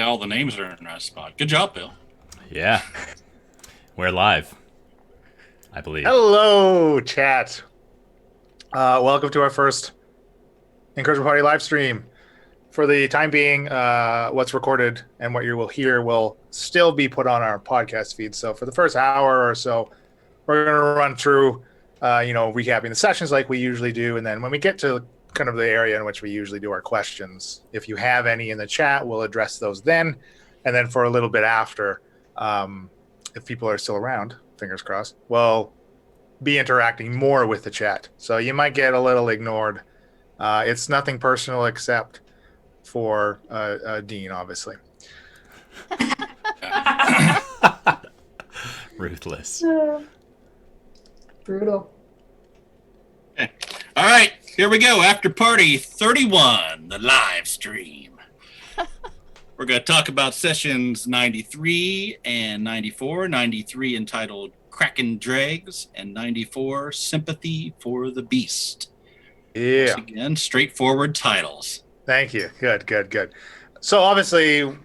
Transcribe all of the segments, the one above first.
all the names are in the right spot. Good job, Bill. Yeah. We're live, I believe. Hello, chat. Welcome to our first Incorrigible Party live stream. For the time being, what's recorded and what you will hear will still be put on our podcast feed. So for the first hour or so, we're going to run through, recapping the sessions like we usually do. And then when we get to kind of the area in which we usually do our questions, if you have any in the chat, we'll address those then. And then for a little bit after, if people are still around, fingers crossed, we'll be interacting more with the chat. So you might get a little ignored. It's nothing personal except for Dean, obviously. Ruthless. Brutal. Okay. All right, here we go. After party 31, the live stream. We're going to talk about sessions 93 and 94. 93 entitled Kraken Dregs, and 94 Sympathy for the Beast. Yeah. Once again, straightforward titles. Thank you. Good. So obviously,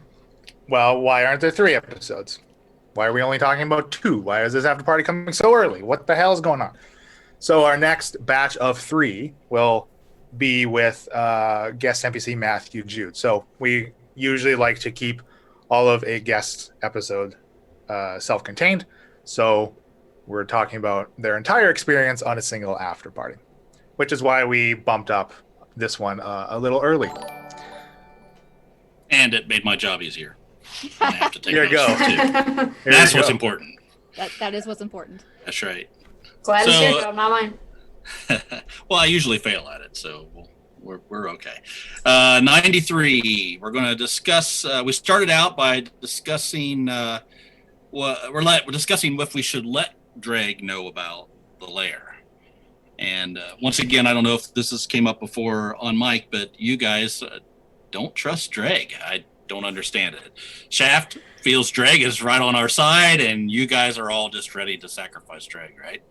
well, why aren't there 3 episodes? Why are we only talking about 2? Why is this after party coming so early? What the hell is going on? So our next batch of 3 will be with guest NPC Matthew Jude. So we usually like to keep all of a guest episode self-contained. So we're talking about their entire experience on a single after party, which is why we bumped up this one a little early. And it made my job easier. I have to take Here you go. notes, too. That's what's important. That is what's important. That's right. Glad it's your job, not mine. Well, I usually fail at it, so we're okay. 93. We're going to discuss. We started out by discussing. We're discussing if we should let Dreg know about the lair. And once again, I don't know if this came up before on mic, but you guys don't trust Dreg. I don't understand it. Shaft feels Dreg is right on our side, and you guys are all just ready to sacrifice Dreg, right?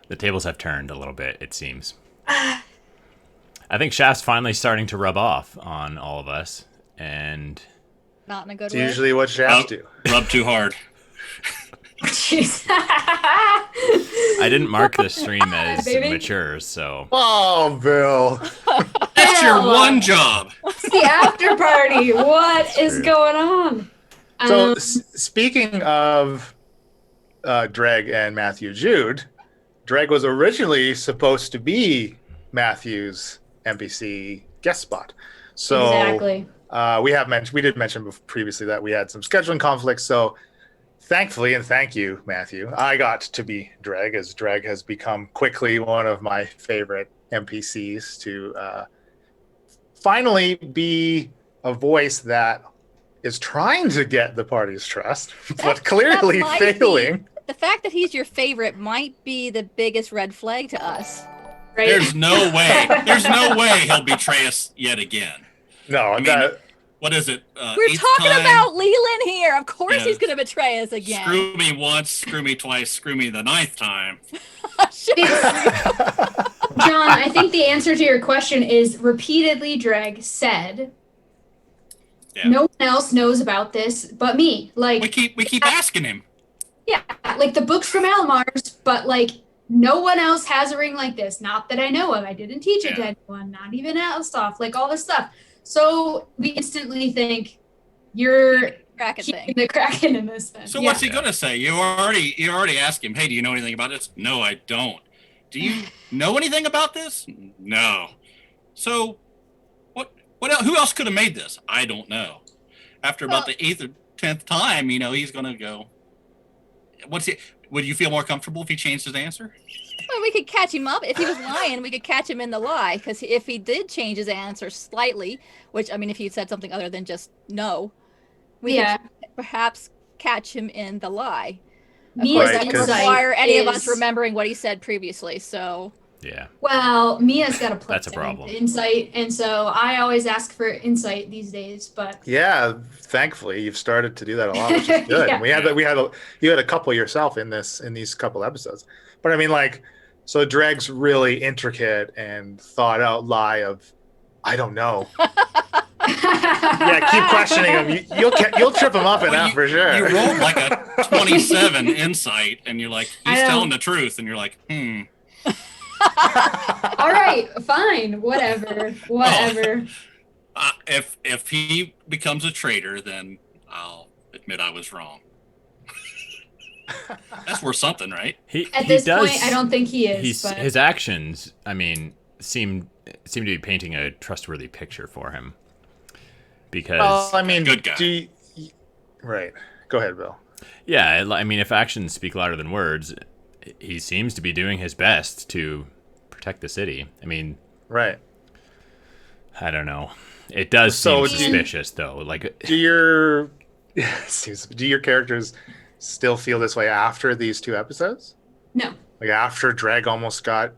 The tables have turned a little bit, it seems. I think Shaft's finally starting to rub off on all of us, and Not in a good It's way. usually what shafts do. Rub too hard. Jeez. I didn't mark this stream as Baby. mature, so Oh, Bill. That's your one job. It's the after party. What is true. going on? So speaking of Dreg and Matthew Jude, Dreg was originally supposed to be Matthew's NPC guest spot. So exactly. we did mention previously that we had some scheduling conflicts. So thankfully, and thank you, Matthew, I got to be Dreg, as Dreg has become quickly one of my favorite NPCs to finally be a voice that is trying to get the party's trust, but clearly that might failing. The fact that he's your favorite might be the biggest red flag to us. Right? There's no way. There's no way he'll betray us yet again. No, mean, that, What is it? We're eighth talking time? about Leland here. Of course Yeah. he's going to betray us again. Screw me once, screw me twice, screw me the 9th time. John, I think the answer to your question is repeatedly Dreg said, Yeah. no one else knows about this but me. Like, We keep asking him. yeah, like the books from Almar's, but like no one else has a ring like this. Not that I know of. I didn't teach it to Yeah. anyone, not even Alistaff, like all this stuff. So we instantly think you're Kraken keeping thing. the Kraken in this then. So Yeah. what's he gonna say? You already asked him, hey, do you know anything about this? No, I don't. Do you know anything about this? No. So what else, who else could have made this? I don't know. After about the 8th or 10th time, he's gonna go. Would you feel more comfortable if he changed his answer? Well, we could catch him up. If he was lying, we could catch him in the lie. Because if he did change his answer slightly, which, I mean, if he said something other than just no, we could perhaps catch him in the lie. Of Mia's course, Right, that would 'cause- require any of us is- remembering what he said previously. So, yeah. Well, Mia's got a plus That's a problem. insight, and so I always ask for insight these days. But yeah, thankfully you've started to do that a lot, which is good. Yeah. You had a couple yourself in these couple episodes. But I mean, like, so Dreg's really intricate and thought out lie of, I don't know. Yeah, keep questioning him. You'll trip him up enough for sure. You rolled like a 27 insight, and you're like, I he's know. telling the truth, and you're like, All right, fine, whatever. If he becomes a traitor, then I'll admit I was wrong. That's worth something, right? At this point, I don't think he is. But His actions, I mean, seem to be painting a trustworthy picture for him. Because well, I mean, good guy. Right. Go ahead, Bill. Yeah, I mean, if actions speak louder than words, he seems to be doing his best to protect the city. I mean, right. I don't know. It does seem suspicious, though. Like, do your characters still feel this way after these 2 episodes? No. Like after Dreg almost got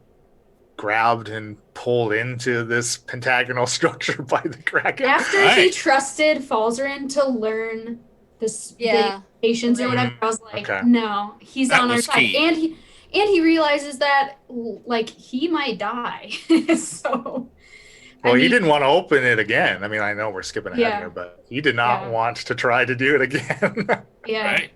grabbed and pulled into this pentagonal structure by the Kraken. After he trusted Falzarin to learn the patience or whatever, I was like, no, he's on our side. And he realizes that like he might die. So well, he didn't want to open it again. I mean, I know we're skipping ahead here, but he did not want to try to do it again. Yeah. Right.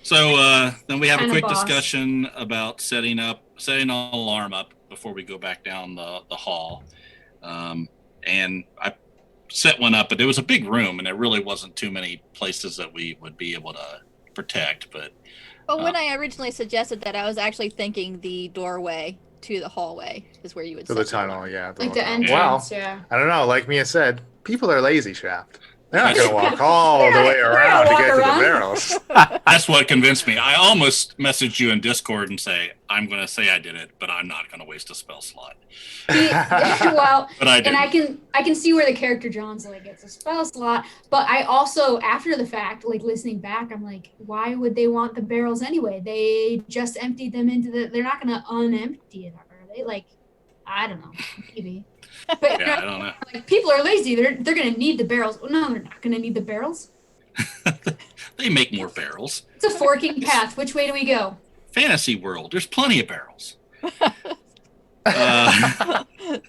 So then we have a quick discussion about setting an alarm up before we go back down the hall. And I set one up, but it was a big room, and there really wasn't too many places that we would be able to protect. But when I originally suggested that, I was actually thinking the doorway to the hallway is where you would. To the tunnel, yeah. Like the entrance, I don't know. Like Mia said, people are lazy, Shaft. They're not going to walk all the way around to get to the barrels. That's what convinced me. I almost messaged you in Discord and say, I'm going to say I did it, but I'm not going to waste a spell slot. Well, but I did. And I can see where the character John's like, it's a spell slot. But I also, after the fact, like listening back, I'm like, why would they want the barrels anyway? They just emptied them they're not going to unempty it, are they? Like, I don't know. Maybe. But yeah, I don't know. Like, people are lazy. They're going to need the barrels. Well, no, they're not going to need the barrels. They make more barrels. It's a forking path. Which way do we go? Fantasy world. There's plenty of barrels.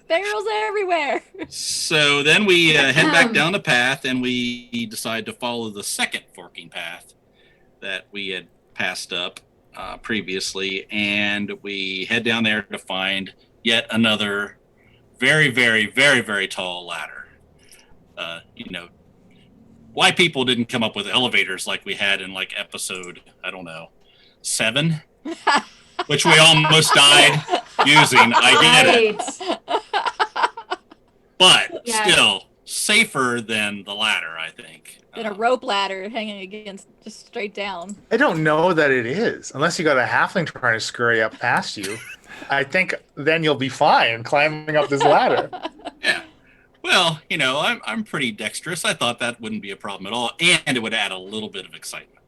Barrels everywhere. So then we head back down the path, and we decide to follow the second forking path that we had passed up previously, and we head down there to find yet another very, very, very, very tall ladder. Why people didn't come up with elevators like we had in like episode, I don't know, 7, which we almost died using. I get it. But still safer than the ladder, I think. Than a rope ladder hanging against just straight down. I don't know that it is, unless you got a halfling trying to scurry up past you. I think then you'll be fine climbing up this ladder. Yeah. Well, I'm pretty dexterous. I thought that wouldn't be a problem at all, and it would add a little bit of excitement.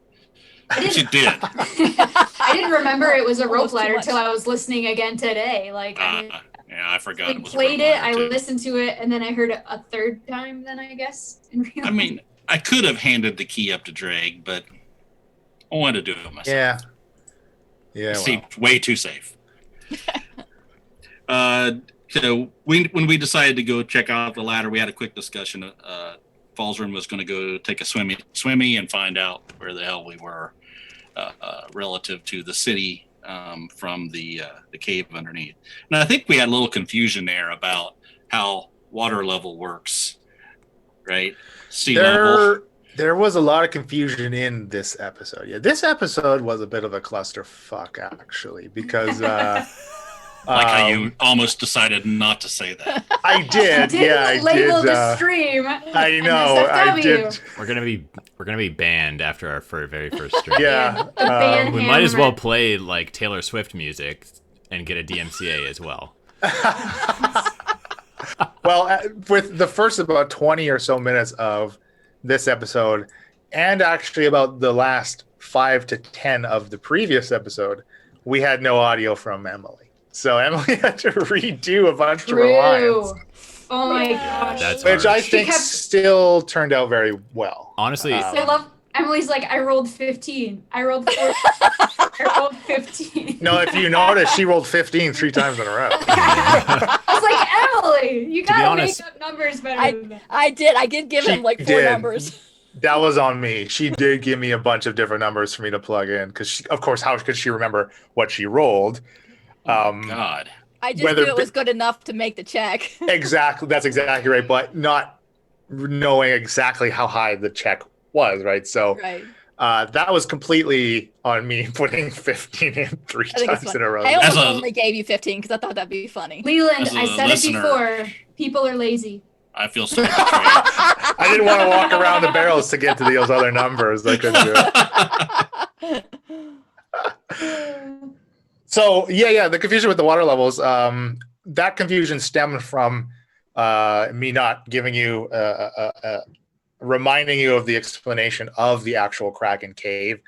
Which it did. I didn't remember it was a rope ladder until I was listening again today. Like, yeah, I forgot. I played it. I listened to it, and then I heard it a third time. Then I guess. I mean, I could have handed the key up to Drake, but I wanted to do it myself. Yeah. It seemed way too safe. So when we decided to go check out the ladder, we had a quick discussion. Falzarin was going to go take a swimmy and find out where the hell we were relative to the city from the cave underneath. And I think we had a little confusion there about how water level works, right? Sea level. There was a lot of confusion in this episode. Yeah, this episode was a bit of a clusterfuck, actually, because like how you almost decided not to say that. I did. I label did. The stream. I know. I did. We're gonna be banned after our very first stream. Yeah. We might as well play like Taylor Swift music and get a DMCA as well. Well, with the first about 20 or so minutes of this episode, and actually about the last 5 to 10 of the previous episode, we had no audio from Emily. So Emily had to redo a bunch of her lines. Oh my gosh. That's which harsh. I think still turned out very well. Honestly, I Emily's like, I rolled 15. I rolled 14. I rolled 15. No, if you notice, she rolled 15 3 times in a row. I was like, Emily, you gotta honest, make up numbers better than that. I did give him like 4 did. numbers. That was on me. She did give me a bunch of different numbers for me to plug in because, of course, how could she remember what she rolled? God. I just knew it was good enough to make the check. Exactly. That's exactly right. But not knowing exactly how high the check was, right? So Right. that was completely on me putting 15 in 3 I think it's times funny. in a row. I almost As a- only gave you 15 because I thought that'd be funny. Leland, As a I said listener- it before. People are lazy. I feel so betrayed. I didn't want to walk around the barrels to get to those other numbers. I couldn't do it. So yeah, the confusion with the water levels. That confusion stemmed from me not giving you, reminding you of the explanation of the actual Kraken cave,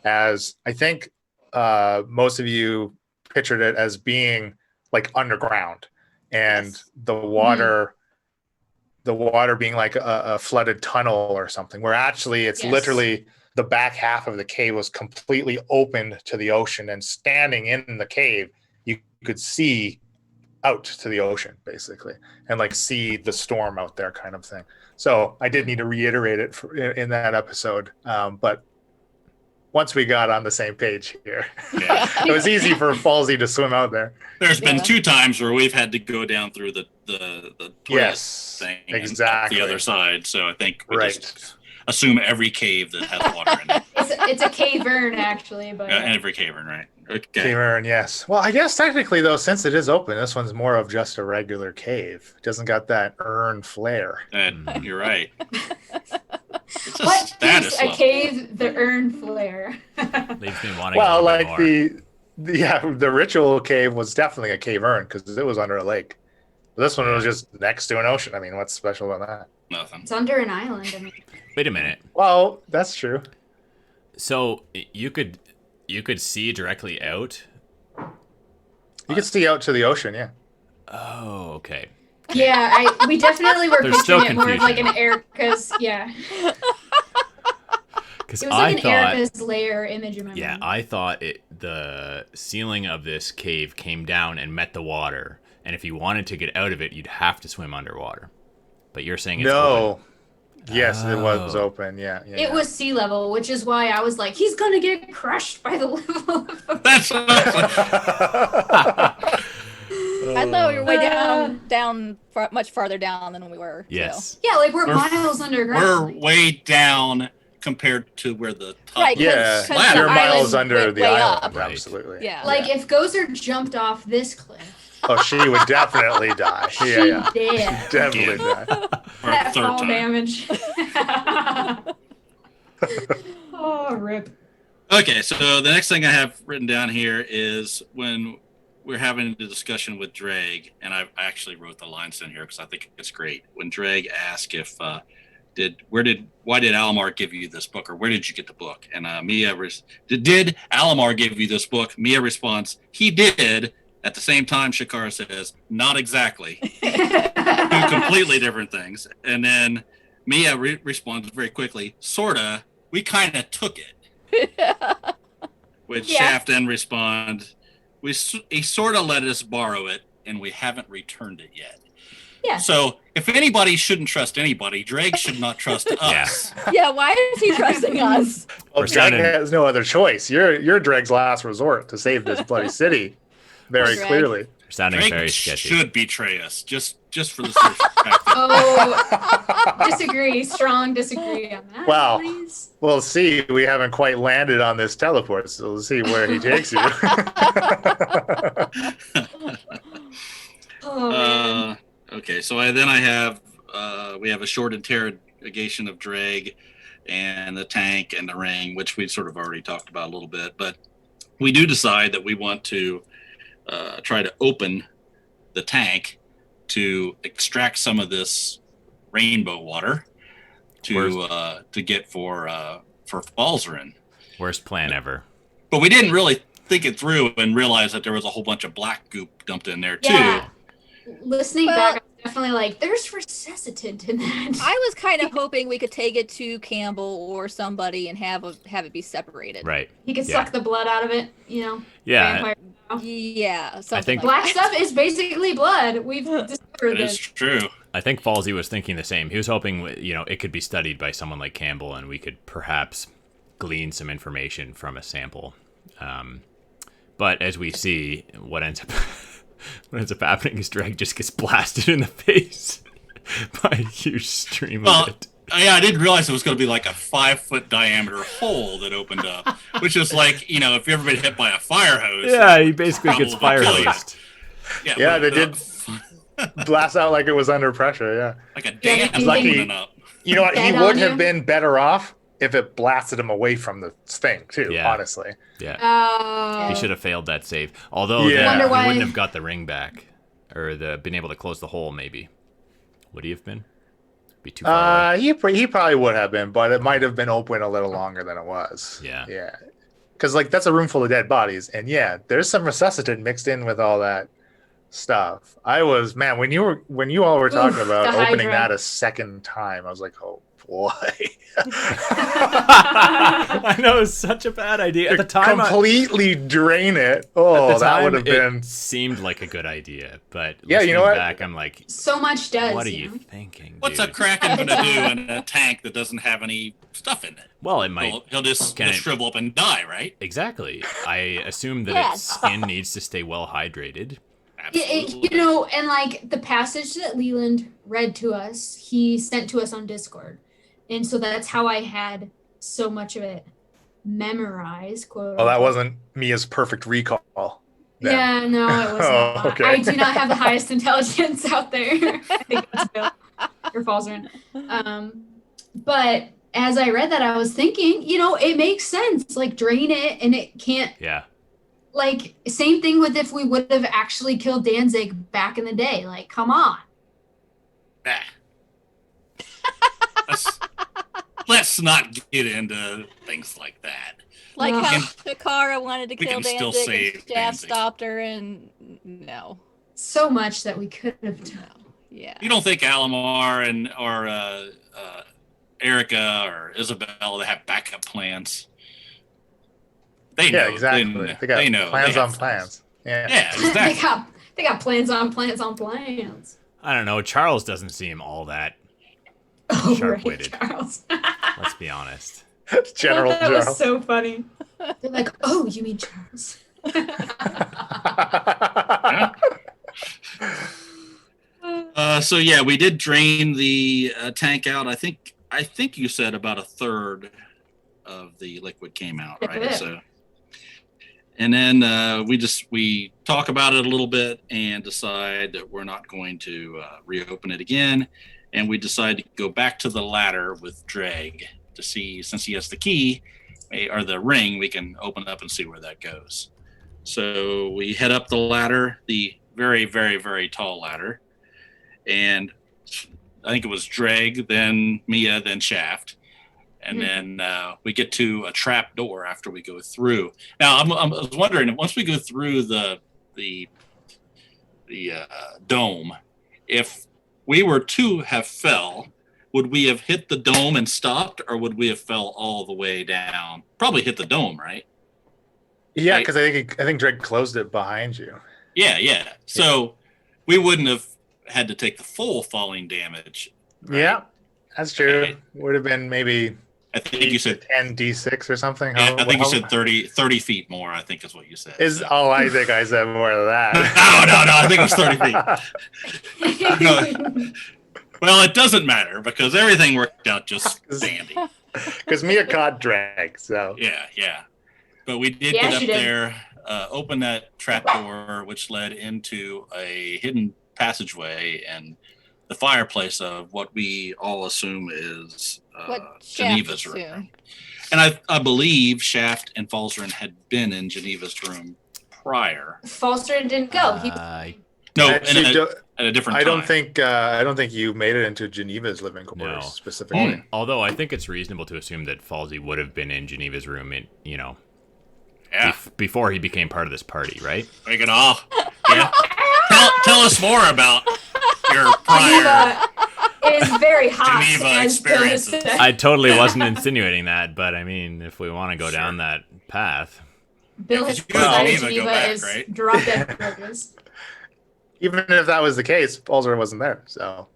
as I think most of you pictured it as being like underground, and Yes. the water being like a flooded tunnel or something, where actually it's Yes. literally the back half of the cave was completely opened to the ocean, and standing in the cave, you could see out to the ocean basically, and like see the storm out there kind of thing. So I did need to reiterate it in that episode. But once we got on the same page here, Yeah. it was easy for Falsey to swim out there. There's been Yeah. 2 times where we've had to go down through the toilet Yes, thing and up exactly. the other side. So I think we Right. just assume every cave that has water in it. It's a cavern, actually, but Every cavern, right? Okay. Cavern, yes. Well, I guess technically though, since it is open, this one's more of just a regular cave. It doesn't got that urn flair. You're right. It's a what status gives a level. cave the urn flare? Leaves me wanting Well, a little bit like more. the ritual cave was definitely a cave urn because it was under a lake. This one was just next to an ocean. I mean, what's special about that? Nothing. It's under an island. I mean, Wait a minute. Well, that's true. So you could see directly out? You can see out to the ocean, yeah. Oh, okay. yeah, we definitely were There's still picturing it more of like an confusion. Erica's. Yeah, Because it was like an Erica's lair image in my yeah, mind. I thought the ceiling of this cave came down and met the water, and if you wanted to get out of it, you'd have to swim underwater. But you're saying it's open. No. Yes, it was Oh. open. Yeah. It was sea level, which is why I was like, he's gonna get crushed by the level of the That's what I thought we were way down, much farther down than we were. Yes. Yeah, like we're We're- miles underground. we're Like, way down compared to where the top. Right, Yeah, 'cause the you're miles island under went the way island. up. Right. Absolutely. Yeah. like if Gozer jumped off this cliff, Oh, she would definitely die. Yeah. dead. Definitely die. For a That third fall time. damage. Oh, rip. Okay, so the next thing I have written down here is when we're having the discussion with Drake, and I actually wrote the lines in here because I think it's great. When Drake asked if why did Alamar give you this book, or where did you get the book? And Mia did Alamar give you this book? Mia responds, he did. At the same time, Shakara says, not exactly. 2 completely different things. And then Mia responds very quickly, sorta. We kind of took it. Which Yeah. Shaft then responds, he sort of let us borrow it, and we haven't returned it yet. Yeah. So if anybody shouldn't trust anybody, Drake should not trust us. Yeah, why is he trusting us? Well, We're Drake sounding- has no other choice. You're Dreg's last resort to save this bloody city. Very Drake. clearly. You're sounding Drake very sketchy. should betray us, just for the social fact. Oh, disagree. Strong disagree on that. Wow. Please. We'll see. We haven't quite landed on this teleport, so we'll see where he takes you. Oh man. Okay, so I have we have a short interrogation of Drake and the tank and the ring, which we sort of already talked about a little bit, but we do decide that we want to try to open the tank to extract some of this rainbow water to get for Falzarin. Worst plan ever. But we didn't really think it through and realize that there was a whole bunch of black goop dumped in there too. Yeah. Listening Well- back, I was definitely like, there's resuscitant in that. I was kind of hoping we could take it to Campbell or somebody and have it be separated. Right. He could suck the blood out of it, Yeah. Vampire. Yeah, something think- like Black that. stuff is basically blood. We've discovered It's this. true. I think Falsey was thinking the same. He was hoping, it could be studied by someone like Campbell, and we could perhaps glean some information from a sample. But as we see, what ends up happening is Dreg just gets blasted in the face by a huge stream of it. Yeah, I didn't realize it was going to be like a 5-foot diameter hole that opened up, which is like, if you've ever been hit by a fire hose. Yeah, he basically gets probably fire kill you. hosed. Yeah, they did blast out like it was under pressure. Yeah. Like a dam he's opening up. You know what? He Dead would on have you? been better off if it blasted him away from the thing too. Yeah. Honestly. Yeah. He should have failed that save. Although Yeah. then Wonder he why- wouldn't have got the ring back. Or been able to close the hole, maybe. Would he have been? Be too far away. He probably would have been, but it might have been open a little longer than it was. Yeah. Yeah. Because that's a room full of dead bodies, and there's some resuscitant mixed in with all that stuff. I was when you all were talking about the opening Hydra. that a second time, I was like, oh boy. I know, it's such a bad idea. At the time, completely drain it. at Oh, the that time, would have been. it seemed like a good idea. But Yeah, you know listening what? back, I'm like, So much does. what are you thinking, What's a dude? Kraken going to do in a tank that doesn't have any stuff in it? Well, it might. He'll just Can it- shrivel up and die, right? Exactly. I assume that Yes. its skin needs to stay well hydrated. Absolutely. And like the passage that Leland read to us, he sent to us on Discord. And so that's how I had so much of it memorized, quote Oh, that unquote. wasn't Mia's perfect recall. then. Yeah, no, it was Oh, not. okay. I do not have the highest intelligence out there. I think that's Bill or Falzarin. But as I read that, I was thinking, it makes sense. Like, drain it, and it can't. Yeah. Like, same thing with if we would have actually killed Danzig back in the day. Like, come on. Ah. Let's not get into things like that. Like Ugh. how Shakara wanted to We kill can still Danzig save and Shaft Danzig. stopped her, and no. So much that we could have done. Yeah. You don't think Alamar or Erica or Isabel, they have backup plans? They know. Yeah, exactly. They got they know. plans They on have plans. Yeah. Yeah, exactly. they got plans on plans on plans. I don't know. Charles doesn't seem all that. Oh, Sharp-witted. right, Charles. Let's be honest. General that Charles. was so funny. They're like, oh, you mean Charles? So yeah, we did drain the tank out. I think you said about a third of the liquid came out, right? Yeah. So, and then we talk about it a little bit and decide that we're not going to reopen it again, and we decide to go back to the ladder with Dreg to see, since he has the key or the ring, we can open it up and see where that goes. So we head up the ladder, the very, very, very tall ladder. And I think it was Dreg, then Mia, then Shaft. And then we get to a trap door after we go through. Now, I was wondering, once we go through the dome, if we were to have fell, would we have hit the dome and stopped, or would we have fell all the way down? Probably hit the dome, right? Yeah, Right. because I think Dreg closed it behind you. Yeah. So we wouldn't have had to take the full falling damage. Right? Yeah, that's true. Right. Would have been maybe I think you said 10 d6 or something. Yeah, I think you How- said 30 feet more, I think is what you said. Is So- I think I said more than that. No, I think it was 30 feet. Well, it doesn't matter because everything worked out just dandy. Because Mia caught Drag, so Yeah. But we did Yeah, get up she did. there, open that trapdoor, which led into a hidden passageway and the fireplace of what we all assume is What Geneva's Shaft room. assumed. And I believe Shaft and Falzarin had been in Geneva's room prior. Falster didn't go. He No, Actually, at a different I time. don't think you made it into Geneva's living quarters No. specifically. Although I think it's reasonable to assume that Falsey would have been in Geneva's room, Yeah, before he became part of this party, right? make it all. Yeah. Tell us more about your prior Geneva is very hot. Geneva as Bill has experiences. said. I totally wasn't insinuating that, but I mean, if we want to go down that path, Bill Yeah, has 'cause you and decided Geneva go Geneva back, is right? drop dead gorgeous. Even if that was the case, Falzer wasn't there. So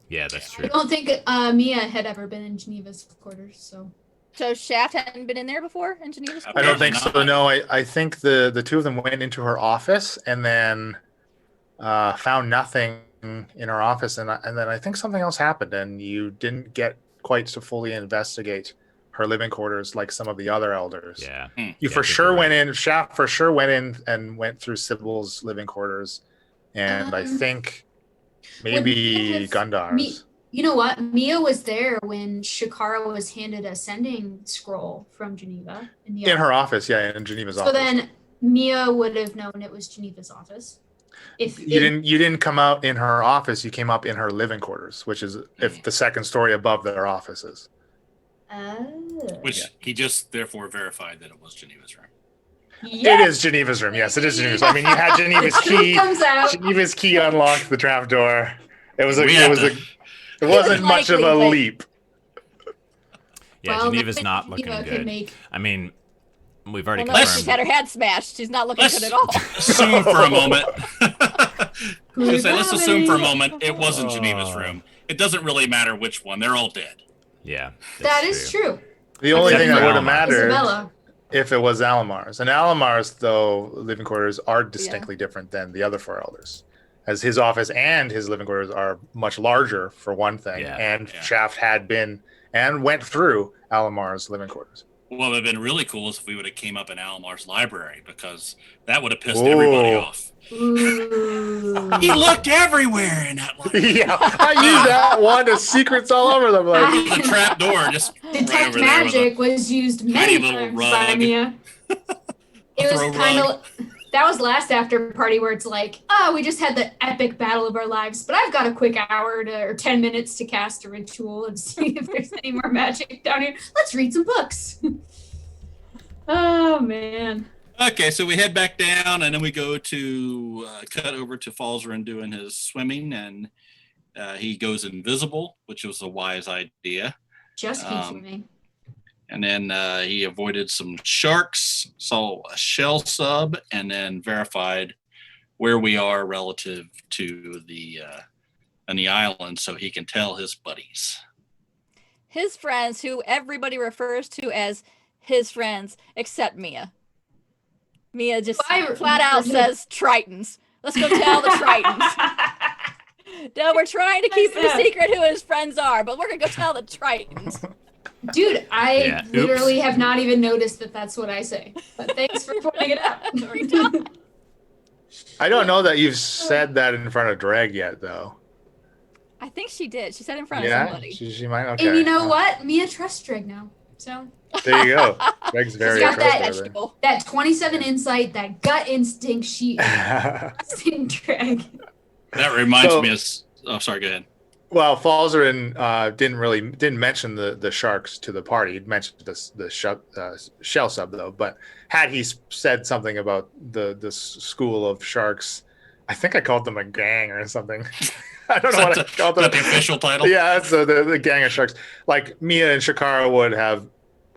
yeah, that's I true. don't think Mia had ever been in Geneva's quarters, so. So Shaft hadn't been in there before in Geneva's I don't think Apparently so. not. No, I think the two of them went into her office and then found nothing in her office, and then I think something else happened, and you didn't get quite to fully investigate her living quarters like some of the other elders. Yeah. You Yeah, for I think sure you're went right. in. Shaft for sure went in and went through Sybil's living quarters, and I think maybe Mia Gundar's. You know what? Mia was there when Shakara was handed a sending scroll from Geneva in the In her office, yeah, in Geneva's So office. then Mia would have known it was Geneva's office. If You didn't come out in her office. You came up in her living quarters, which is if the second story above their offices. Which he just therefore verified that it was Geneva's room. It is Geneva's room. Yes, it is Geneva's. I mean, you had Geneva's The truth key. comes out. Geneva's key unlocked the trapdoor. It was We had to- it wasn't much of a Likely, but- leap. Yeah, Well, Geneva's then not Geneva looking could good. make- I mean, we've already Well, no, she's confirmed. had her head smashed. She's not looking Let's good at all. assume for a moment. Who's Let's assume for a coming? moment it wasn't Geneva's room. It doesn't really matter which one. They're all dead. Yeah, That that's is true. The only Except thing that for would have Alamar. mattered Isabella. if it was Alamar's. And Alamar's, though, living quarters are distinctly different than the other four elders. As his office and his living quarters are much larger, for one thing. Yeah. And Yeah. Shaft had been and went through Alamar's living quarters. What would have been really cool is if we would have came up in Alamar's library, because that would have pissed everybody Ooh. off. Ooh. He looked everywhere in that library. Yeah, I used that one. There's secrets all over them. Like, The trap door just right Detect over there with a magic was used many tiny little times by rug. Mia. It throw was kind rug. of that was last after party where it's like, oh, we just had the epic battle of our lives, but I've got a quick hour or 10 minutes to cast a ritual and see if there's any more magic down here. Let's read some books. Oh man. Okay, so we head back down, and then we go to cut over to Falzarin doing his swimming, and he goes invisible, which was a wise idea. Just keep swimming. And then he avoided some sharks, saw a shell sub, and then verified where we are relative to the on the island, so he can tell his buddies. His friends, who everybody refers to as his friends, except Mia. Mia just flat out says Tritons. Let's go tell the Tritons. No, we're trying to keep it a secret who his friends are, but we're gonna go tell the Tritons. Dude, I Yeah, literally have not even noticed that that's what I say. But thanks for pointing it out. I don't know that you've said that in front of Dreg yet, though. I think she did. She said in front of Yeah, somebody. she might. Okay. And you know what? Mia trusts Dreg now. So There you go. Greg's very got that trustworthy. Vegetable. that 27 insight, that gut instinct, she trusting Dreg. That reminds So- me of. Oh, sorry. Go ahead. Well, Falzarin didn't mention the sharks to the party. He mentioned the shell sub though. But had he said something about the school of sharks, I think I called them a gang or something. I don't know what I called Is that them. the official title? Yeah, that's the gang of sharks. Like Mia and Shakara would have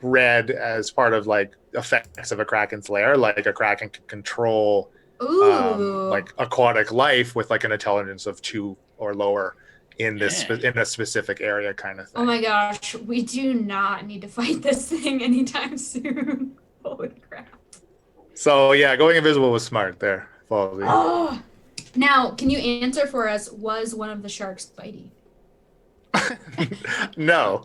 read as part of like effects of a kraken's lair, like a kraken can control Ooh. like aquatic life with like an intelligence of 2 or lower in this Yeah. in a specific area kind of thing. Oh my gosh, we do not need to fight this thing anytime soon. Holy crap. So yeah, going invisible was smart there, Falsey. Oh. Now, can you answer for us, was one of the sharks bitey? No.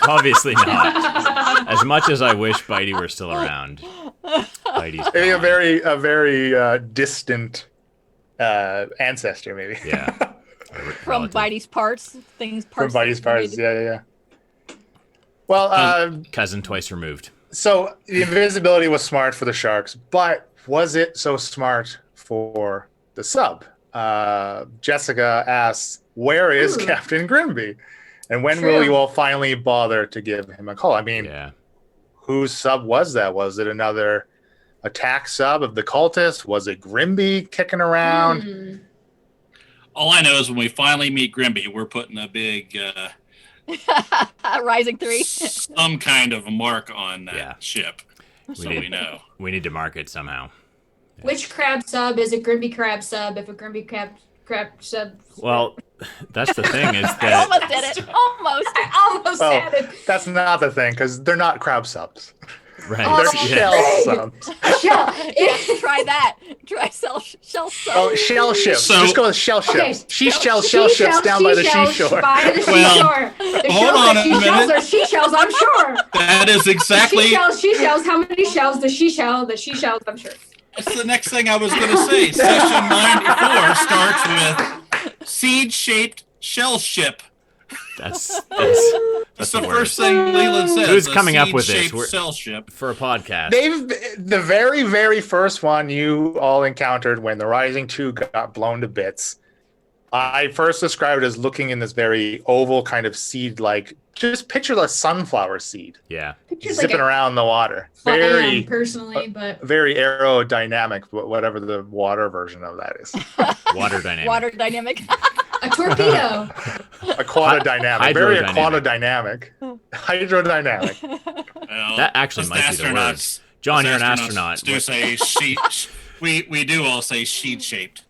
obviously not. As much as I wish Bitey were still around, Bitey's Maybe a gone. very distant ancestor, maybe. Yeah. From Relative. Bitey's parts, things From parts. Bitey's parts. Yeah. Well, Cousin twice removed. so the invisibility was smart for the sharks, but was it so smart for the sub? Jessica asks, "Where is Ooh. Captain Grimby? And when True. will you all finally bother to give him a call?" I mean, Yeah. whose sub was that? Was it another attack sub of the cultists? Was it Grimby kicking around? Hmm. All I know is when we finally meet Grimby, we're putting a big Rising 3. some kind of a mark on that Yeah. ship, so we know. We need to mark it somehow. Which crab sub is a Grimby crab sub? If a Grimby crab sub. Well, that's the thing is I that almost did it. Almost. I almost Well, had it. that's not the thing because they're not crab subs. right. Oh, They're yeah. shell subs. Shell. Yeah, try that. Try shell sub. Oh, shell ships. So- Just go with shell ships. Okay. She ships down by the seashore. By the Well, seashore. The hold shells on that a she shells minute. are seashells, I'm sure. That is exactly. She shells. How many shells does she shell? The she shells, I'm sure. That's the next thing I was going to say. Session 94 starts with seed-shaped shell ship. That's That's the the first worst. thing Leland says. Who's a coming up with this? seed-shaped We're- shell ship. for a podcast. The very, very first one you all encountered when the Rising 2 got blown to bits. I first described it as looking in this very oval kind of seed-like, just picture the sunflower seed Pictures zipping around the water. Very personally, but Very aerodynamic, whatever the water version of that is. Water dynamic. Water dynamic. a torpedo. Aquatodynamic. Very Hydrodynamic. aquatodynamic. Hydrodynamic. Well, That actually us might be the word. astronauts- John, us you're an astronauts astronaut. Do say we do all say seed-shaped.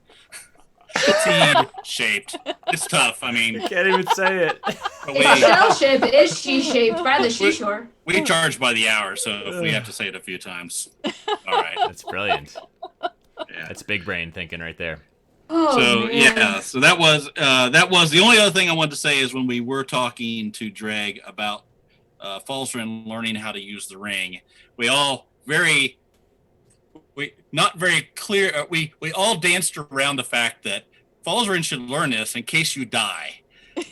Seed-shaped. It's tough. I mean, Can't even say it. but Its shell ship is she-shaped by the seashore. we charge by the hour, so if we have to say it a few times, all right. That's brilliant. Yeah. That's big brain thinking right there. Oh, So man. yeah, so that was the only other thing I wanted to say is when we were talking to Dreg about Falzaren learning how to use the ring, we all not very clear. We all danced around the fact that Falzaren should learn this in case you die,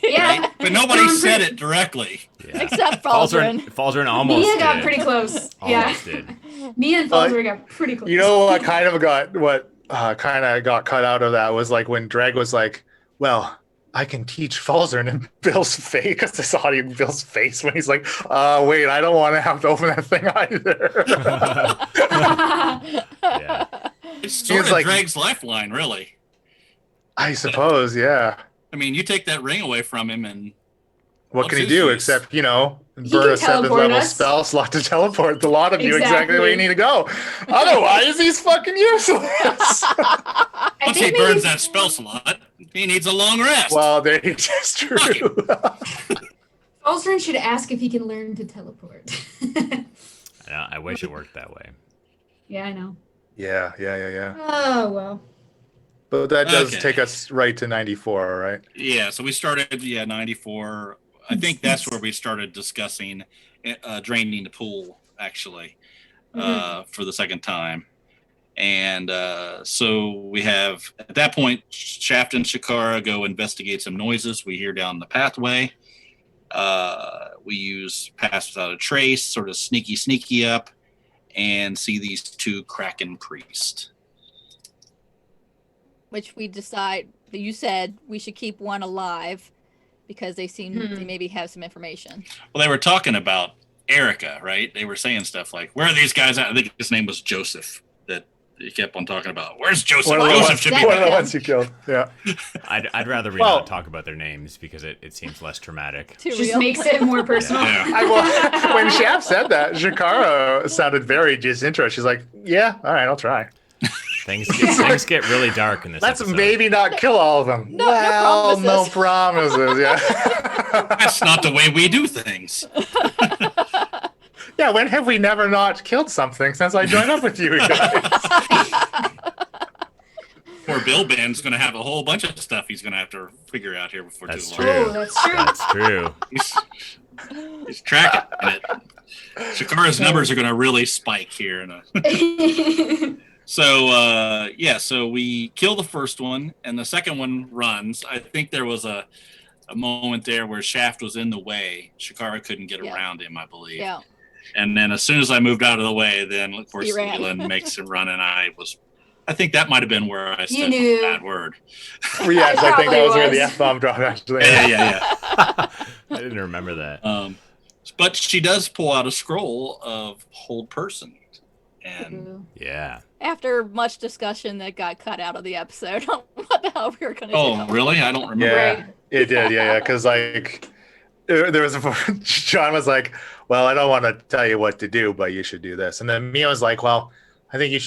Yeah. right? But nobody said it directly. Yeah. Except Falzaren. Falzaren almost Mia got did. pretty close. Almost Yeah. did. Mia and Falzaren got pretty close. You know what kind of got cut out of that was like when Dreg was like, well, I can teach Falzaren in Bill's face, because this audio in Bill's face when he's like, wait, I don't want to have to open that thing either. Yeah. It's sort It's of like- Dreg's lifeline, really. I suppose, yeah. I mean, you take that ring away from him, and What What's can he his do use? except, burn can a 7th teleport level us. spell slot to teleport the lot of you exactly where you Exactly. need to go. Otherwise, he's fucking useless. I once he think burns maybe that spell slot, he needs a long rest. Well, that's true. Falzaren should ask if he can learn to teleport. Yeah, I wish it worked that way. Yeah, I know. yeah. Oh, well. But that does Okay. take us right to 94, right? Yeah, so we started, 94. I think that's where we started discussing draining the pool, actually, for the second time. And so we have, at that point, Shaft and Shakara go investigate some noises we hear down the pathway. We use Pass Without a Trace, sort of sneaky up, and see these two Kraken priests. Which we decide, you said we should keep one alive because they seem they maybe have some information. Well, they were talking about Erica, right? They were saying stuff like, where are these guys at? I think his name was Joseph that he kept on talking about. Where's Joseph? One of the Joseph ones- should be That- one of the Yeah. ones you killed. Yeah. I'd rather we Well- not talk about their names because it seems less traumatic. Too Just real. makes it more personal. Yeah. When Shaft said that, Shakara sounded very disinterested. She's like, yeah, all right, I'll try. Things get really dark in this Let's episode. maybe not kill all of them. No well, no promises. promises. Yeah. That's not the way we do things. Yeah, when have we never not killed something since I joined up with you guys? Poor Bill Ben's going to have a whole bunch of stuff he's going to have to figure out here before That's too true. long. Oh, that's true. That's true. He's tracking it. Shakara's numbers are going to really spike here. So we kill the first one, and the second one runs. I think there was a moment there where Shaft was in the way. Shakara couldn't get Yeah. around him, I believe. Yeah. And then as soon as I moved out of the way, then of course He ran. Leland makes him run, and I think that might have been where I said knew. a bad word. Yes, I think that was where the was. F-bomb dropped, actually. Yeah. I didn't remember that. But she does pull out a scroll of hold person, and Yeah. After much discussion that got cut out of the episode, what the hell we were gonna Oh, do. really? I don't remember. Yeah, Right. it did. Yeah, because like there was John was like, "Well, I don't want to tell you what to do, but you should do this." And then Mia was like, "Well, I think you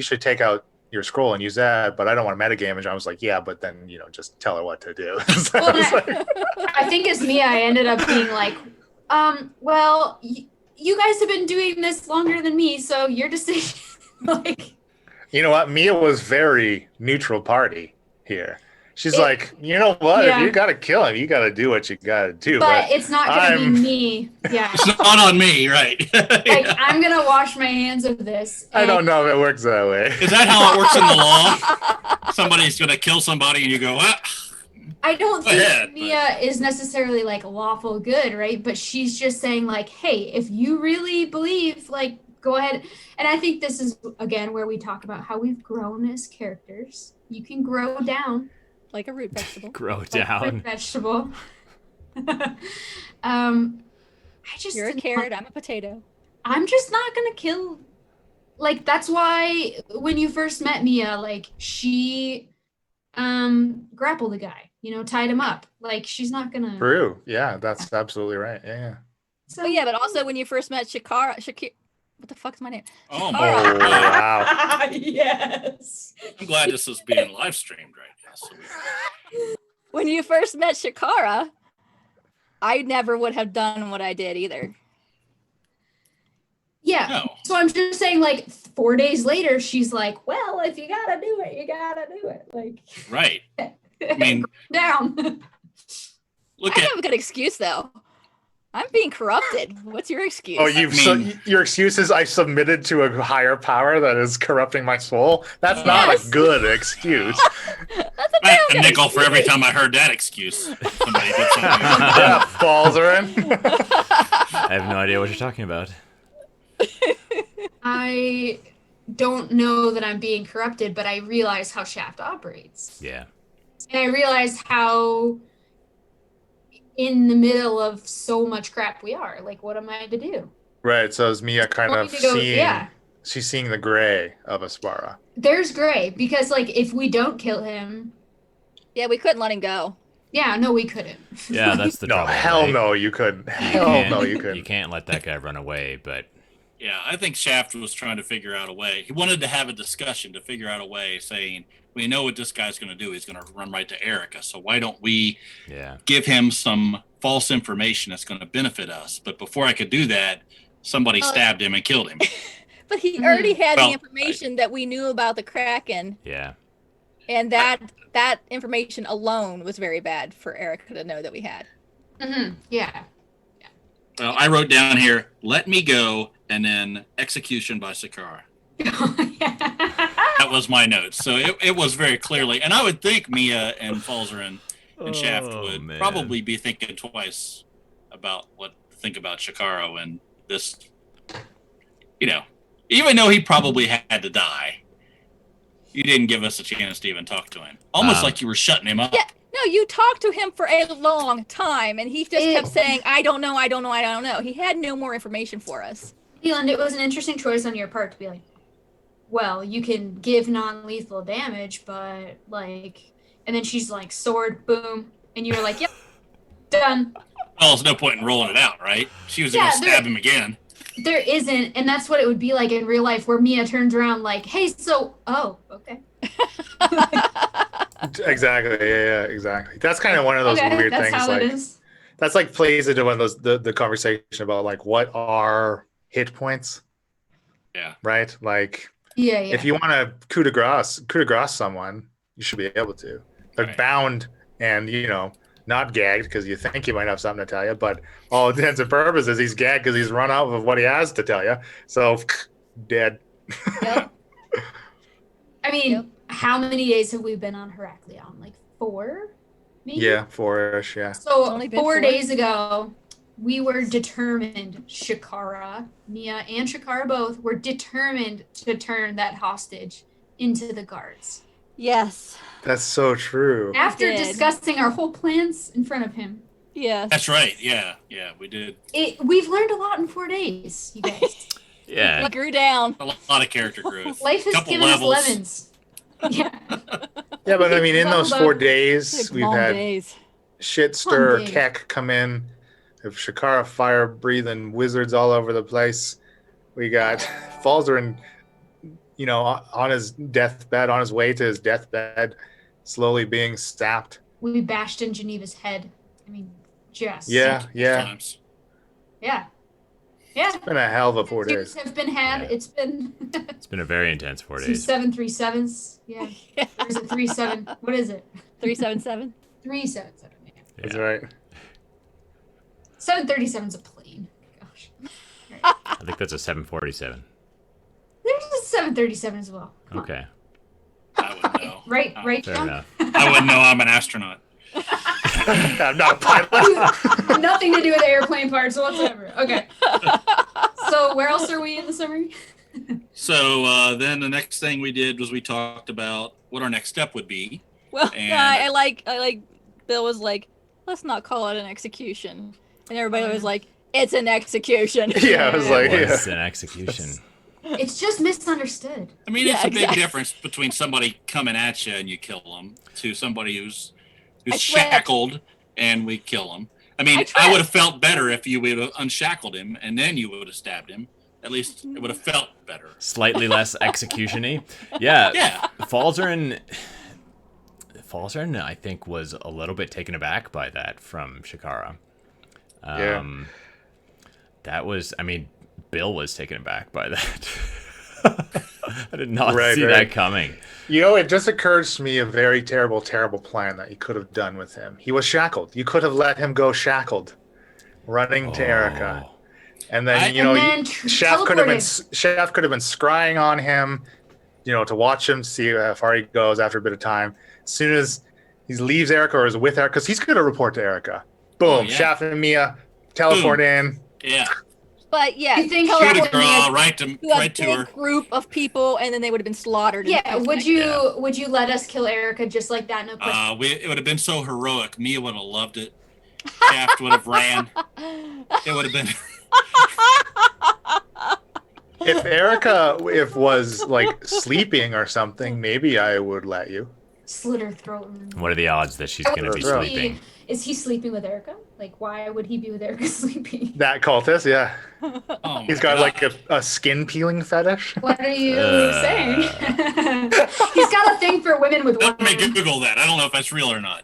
should take out your scroll and use that, but I don't want to metagame." And John was like, "Yeah, but then just tell her what to do." So Well, I was like, I think as Mia, I ended up being like, well, you guys have been doing this longer than me, so your decision. Like, you know what? Mia was very neutral party here. She's like, you know what? Yeah. If you got to kill him, you got to do what you got to do. but it's not going to be I'm- me. Yeah. It's not on me, right? Like, Yeah. I'm going to wash my hands of this. I and- don't know if it works that way. Is that how it works in the law? Somebody's going to kill somebody and you go, I don't Go think ahead, Mia is necessarily like lawful good, right? But she's just saying like, hey, if you really believe, like, go ahead. And I think this is again where we talk about how we've grown as characters. You can grow down Like a root vegetable. Grow like a down. vegetable. I just You're a didn't carrot, want- I'm a potato. I'm just not gonna kill. Like that's why when you first met Mia, like she grappled the guy, tied him up. Like she's not gonna. True. Yeah, that's absolutely right. Yeah. So Oh yeah, but also when you first met Shakira, what the fuck's my name? oh, Oh, my God. wow. yes. I'm glad this is being live streamed right now. So When you first met Shakira, I never would have done what I did either. Yeah. no. So I'm just saying, like 4 days later, she's like, "Well, if you gotta do it, you gotta do it." Like, Right. I mean, down. look I at have a good excuse though. I'm being corrupted. What's your excuse? Oh, mean- your excuse is I submitted to a higher power that is corrupting my soul. That's not Yes. a good excuse. That's a I had damn a good nickel for every excuse. time I heard that excuse. Somebody did something. Yeah, balls are in. I have no idea what you're talking about. I don't know that I'm being corrupted, but I realize how Shaft operates, Yeah. and I realize how in the middle of so much crap we are. Like, what am I to do? Right. So is Mia kind Going of to go- seeing? yeah. She's seeing the gray of Aspara. There's gray because, like, if we don't kill him, Yeah, we couldn't let him go. yeah, no, we couldn't. Yeah, that's the No, trouble. hell right? no, you couldn't. You Hell can't- no, you You couldn't. can't let that guy run away, but Yeah, I think Shaft was trying to figure out a way. He wanted to have a discussion to figure out a way, saying, we know what this guy's going to do. He's going to run right to Erica. So why don't we yeah. give him some false information that's going to benefit us? But before I could do that, somebody Oh. stabbed him and killed him. But he already had Well, the information that we knew about the Kraken, Yeah. and that information alone was very bad for Erica to know that we had. Yeah. Well, I wrote down here, let me go, and then execution by Sakara. That was my notes. So it was very clearly, and I would think Mia and Falzarin and Shaft Oh, would man. probably be thinking twice about what to think about Shikaro and this, even though he probably had to die, you didn't give us a chance to even talk to him. Almost like you were shutting him up. Yeah, no, you talked to him for a long time, and he just kept It- saying, I don't know, I don't know, I don't know. He had no more information for us. Leland, it was an interesting choice on your part to be like, well, you can give non-lethal damage, but like, and then she's like, sword, boom, and you were like, yep, done. Well, there's no point in rolling it out, right? She was Yeah, going to stab him again. There isn't, and that's what it would be like in real life, where Mia turns around like, hey, so, oh, okay. Exactly. Yeah, exactly. That's kind of one of those Okay, weird that's things. how Like it is. that's like plays into one of those the conversation about like what are hit points, Yeah. right? Like Yeah. if you want to coup de grace someone, you should be able to. They're Right. bound and not gagged because you think he might have something to tell you, but all intents and purposes he's gagged because he's run out of what he has to tell you. So dead. Yep. I mean, Yep. how many days have we been on Heraklion? Like 4, maybe? Yeah, 4-ish. Yeah. So only been 4 4? days ago, we were determined, Shikara, Mia, and Shikara both were determined to turn that hostage into the guards. Yes. That's so true. After did. discussing our whole plans in front of him. Yes. That's right. Yeah. Yeah, we did. We've learned a lot in 4 days, you guys. Yeah. We grew down. A lot of character growth. Life has Couple given levels. us lemons. Yeah. Yeah, but I mean, in those 4 days, Like we've long had days. Shitstir, days. Keck come in. We have Shakara fire-breathing wizards all over the place. We got Falzarin, on his deathbed, on his way to his deathbed, slowly being stabbed. We bashed in Geneva's head. I mean, just. Yeah. Times. Yeah. Yeah. It's been a hell of a 4 Tears days. have been had. Yeah. It's been It's been a very intense 4 some days. 737s. Yeah. There's a 37. What is it? 377. 377. Yeah. That's right. 737's a plane. Gosh. I think that's a 747. There's a 737 as well. Come on. Okay. I would know. Right, Fair John? enough. I wouldn't know. I'm an astronaut. I'm not a pilot. Nothing to do with airplane parts whatsoever. Okay. So where else are we in the summary? So then the next thing we did was we talked about what our next step would be. Well, And- no, I like. Bill was like, let's not call it an execution, and everybody was like, it's an execution. Yeah, I was like, It yeah. was an execution. It's just misunderstood. I mean, it's Yeah, a big exactly. difference between somebody coming at you and you kill them to somebody who's I tripped. shackled and we kill him. I mean, I I tripped. would have felt better if you would have unshackled him and then you would have stabbed him. At least it would have felt better. Slightly less execution-y. Yeah. Yeah. Falzarin, I think, was a little bit taken aback by that from Shakara. Yeah. That was, I mean, Bill was taken aback by that. I did not Right, see right. that coming. It just occurs to me a very terrible, terrible plan that you could have done with him. He was shackled. You could have let him go shackled, running to Erica. Oh. And then, And then Shaft could have been teleported. scrying on him, to watch him, see how far he goes after a bit of time. As soon as he leaves Erica or is with Erica, because he's going to report to Erica. Boom, Oh, yeah. Shaft and Mia teleport in. Yeah. But yeah, You think Shoot a Shaft and girl Mia- right to a to big her. group of people, and then they would have been slaughtered. in Yeah, the would next- you let us kill Erica just like that? No question. It would have been so heroic. Mia would have loved it. Shaft would have ran. It would have been. If Erica was like sleeping or something, maybe I would let you. Slit her throat. What are the odds that she's going to be Throat. sleeping? Is he sleeping with Erica? Like, why would he be with Erica sleeping? That cultist, yeah. Oh my He's got God. like a skin peeling fetish. What are you Uh. saying? He's got a thing for women with one Let me arm. Google that. I don't know if that's real or not.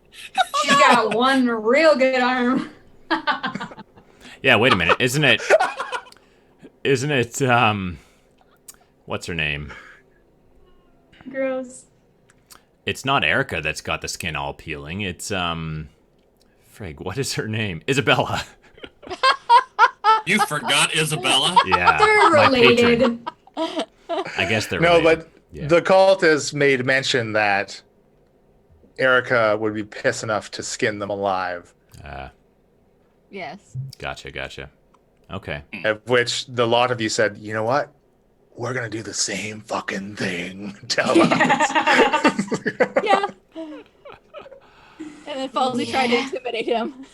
She's got one real good arm. Yeah, wait a minute. Isn't it, what's her name? Gross. It's not Erica that's got the skin all peeling. It's, frig, what is her name? Isabella. You forgot Isabella? Yeah. They're my related. patron. I guess they're No, related. but Yeah. the cultist made mention that Erica would be pissed enough to skin them alive. Yes. Gotcha. Okay. Of which the lot of you said, you know what? We're gonna do the same fucking thing. Tell us. Yeah. And then Falsey tried to intimidate him.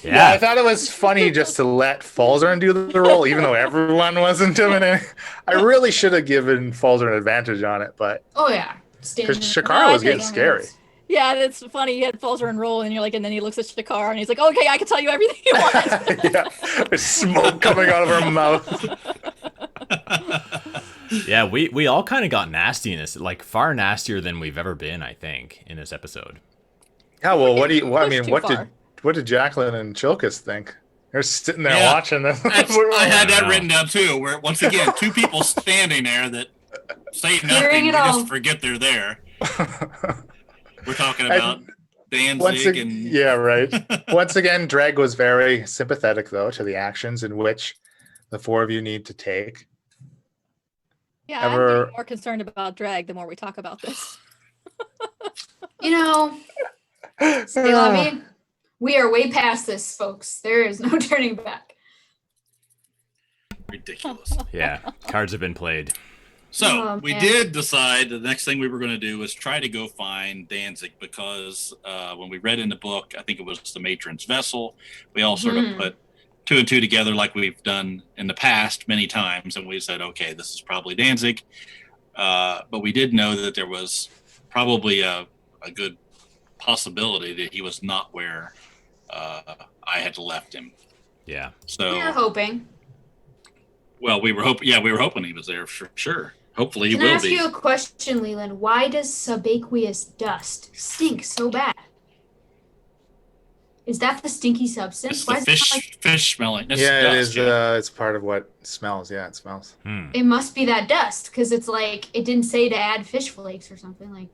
Yeah, I Yeah. thought it was funny just to let Falzarin do the role, even though everyone was intimidating. I really should have given Falzarin an advantage on it, but Oh yeah. because Standing. Shakara was getting scary. Yeah, that's funny. You had Falzer and roll, and you're like, and then he looks at Shakar, and he's like, okay, I can tell you everything you want. Yeah, there's smoke coming out of her mouth. Yeah, we all kind of got nasty in this, like far nastier than we've ever been, I think, in this episode. Yeah, well, what do you? I Pushed mean, too what far. did Jacqueline and Chilkus think? They're sitting there Yeah, watching this. I had that Wow. written down too, where once again, two people standing there that say Hearing nothing, it we all. just forget they're there. We're talking And about Danzig and yeah, right. Once again, Dreg was very sympathetic, though, to the actions in which the four of you need to take. Yeah, Ever- I'm getting more concerned about drag the more we talk about this. You know, say la vie. We are way past this, folks. There is no turning back. ridiculous. Yeah, cards have been played. So Oh, we man. did decide the next thing we were going to do was try to go find Danzig because when we read in the book, I think it was the matron's vessel. We all sort of Mhm. put two and two together like we've done in the past many times, and we said, okay, this is probably Danzig. But we did know that there was probably a good possibility that he was not where I had left him. Yeah. So We were hoping. Well, we were hoping. Yeah, we were hoping he was there for sure. Hopefully, he Can I will ask be. you a question, Leland? Why does subaqueous dust stink so bad? Is that the stinky substance? It's Why the does it smell fish smelling. It's Yeah, it dust, is. yeah. It's part of what smells. Yeah, it smells. It must be that dust because it's like it didn't say to add fish flakes or something like.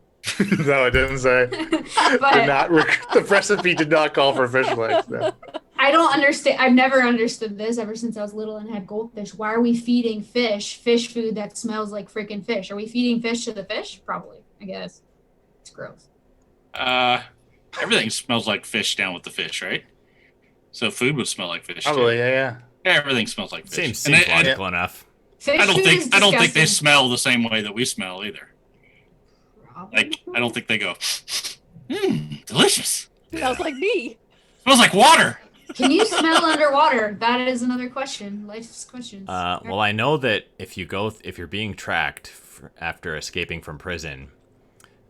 No, it didn't say. But The recipe did not call for fish flakes. No. I don't understand. I've never understood this ever since I was little and had goldfish. Why are we feeding fish food that smells like freaking fish? Are we feeding fish to the fish? Probably. I guess. It's gross. Everything smells like fish down with the fish, right? So food would smell like fish. Probably, too. yeah. Yeah, everything smells like fish. Seems And logical enough. Fish I don't food is think they disgusting. smell the same way that we smell either. Like I don't think they go, delicious. Smells like me. Smells like water. Can you smell underwater? That is another question. Life's questions. Well, I know that if you're being tracked after escaping from prison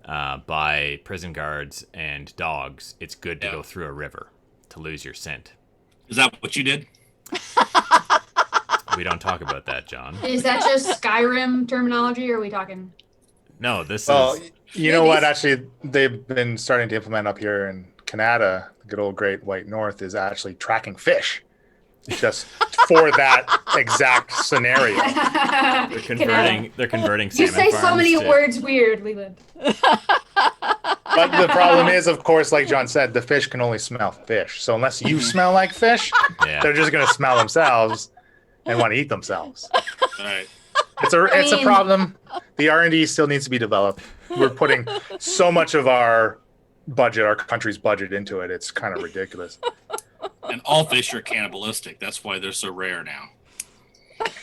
by prison guards and dogs, it's good to go through a river to lose your scent. Is that what you did? We don't talk about that, John. Is that just Skyrim terminology, or are we talking? No, this Well, is. you know what? Actually, they've been starting to implement up here in Canada. The good old Great White North is actually tracking fish, just for that exact scenario. They're converting You salmon say so farms many to- words weird, Leland. But the problem is, of course, like John said, the fish can only smell fish. So unless you smell like fish, Yeah. they're just going to smell themselves and want to eat themselves. All right. It's a problem. The R&D still needs to be developed. We're putting so much of our budget, our country's budget, into it. It's kind of ridiculous. And all fish are cannibalistic. That's why they're so rare now.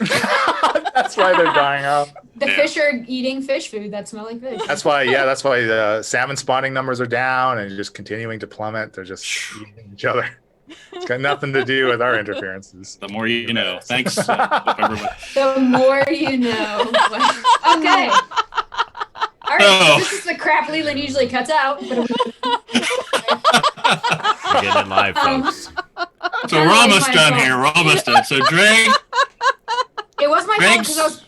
That's why they're dying out. The fish are eating fish food that smell like fish. That's why the salmon spawning numbers are down and just continuing to plummet. They're just eating each other. It's got nothing to do with our interferences. The more you know. Thanks, hope everybody. The more you know. Okay. All right. So this is the crap Leland usually cuts out. But We're getting it live, folks. So we're almost done here. We're almost done. So Drake, it was my fault Greg's- because I was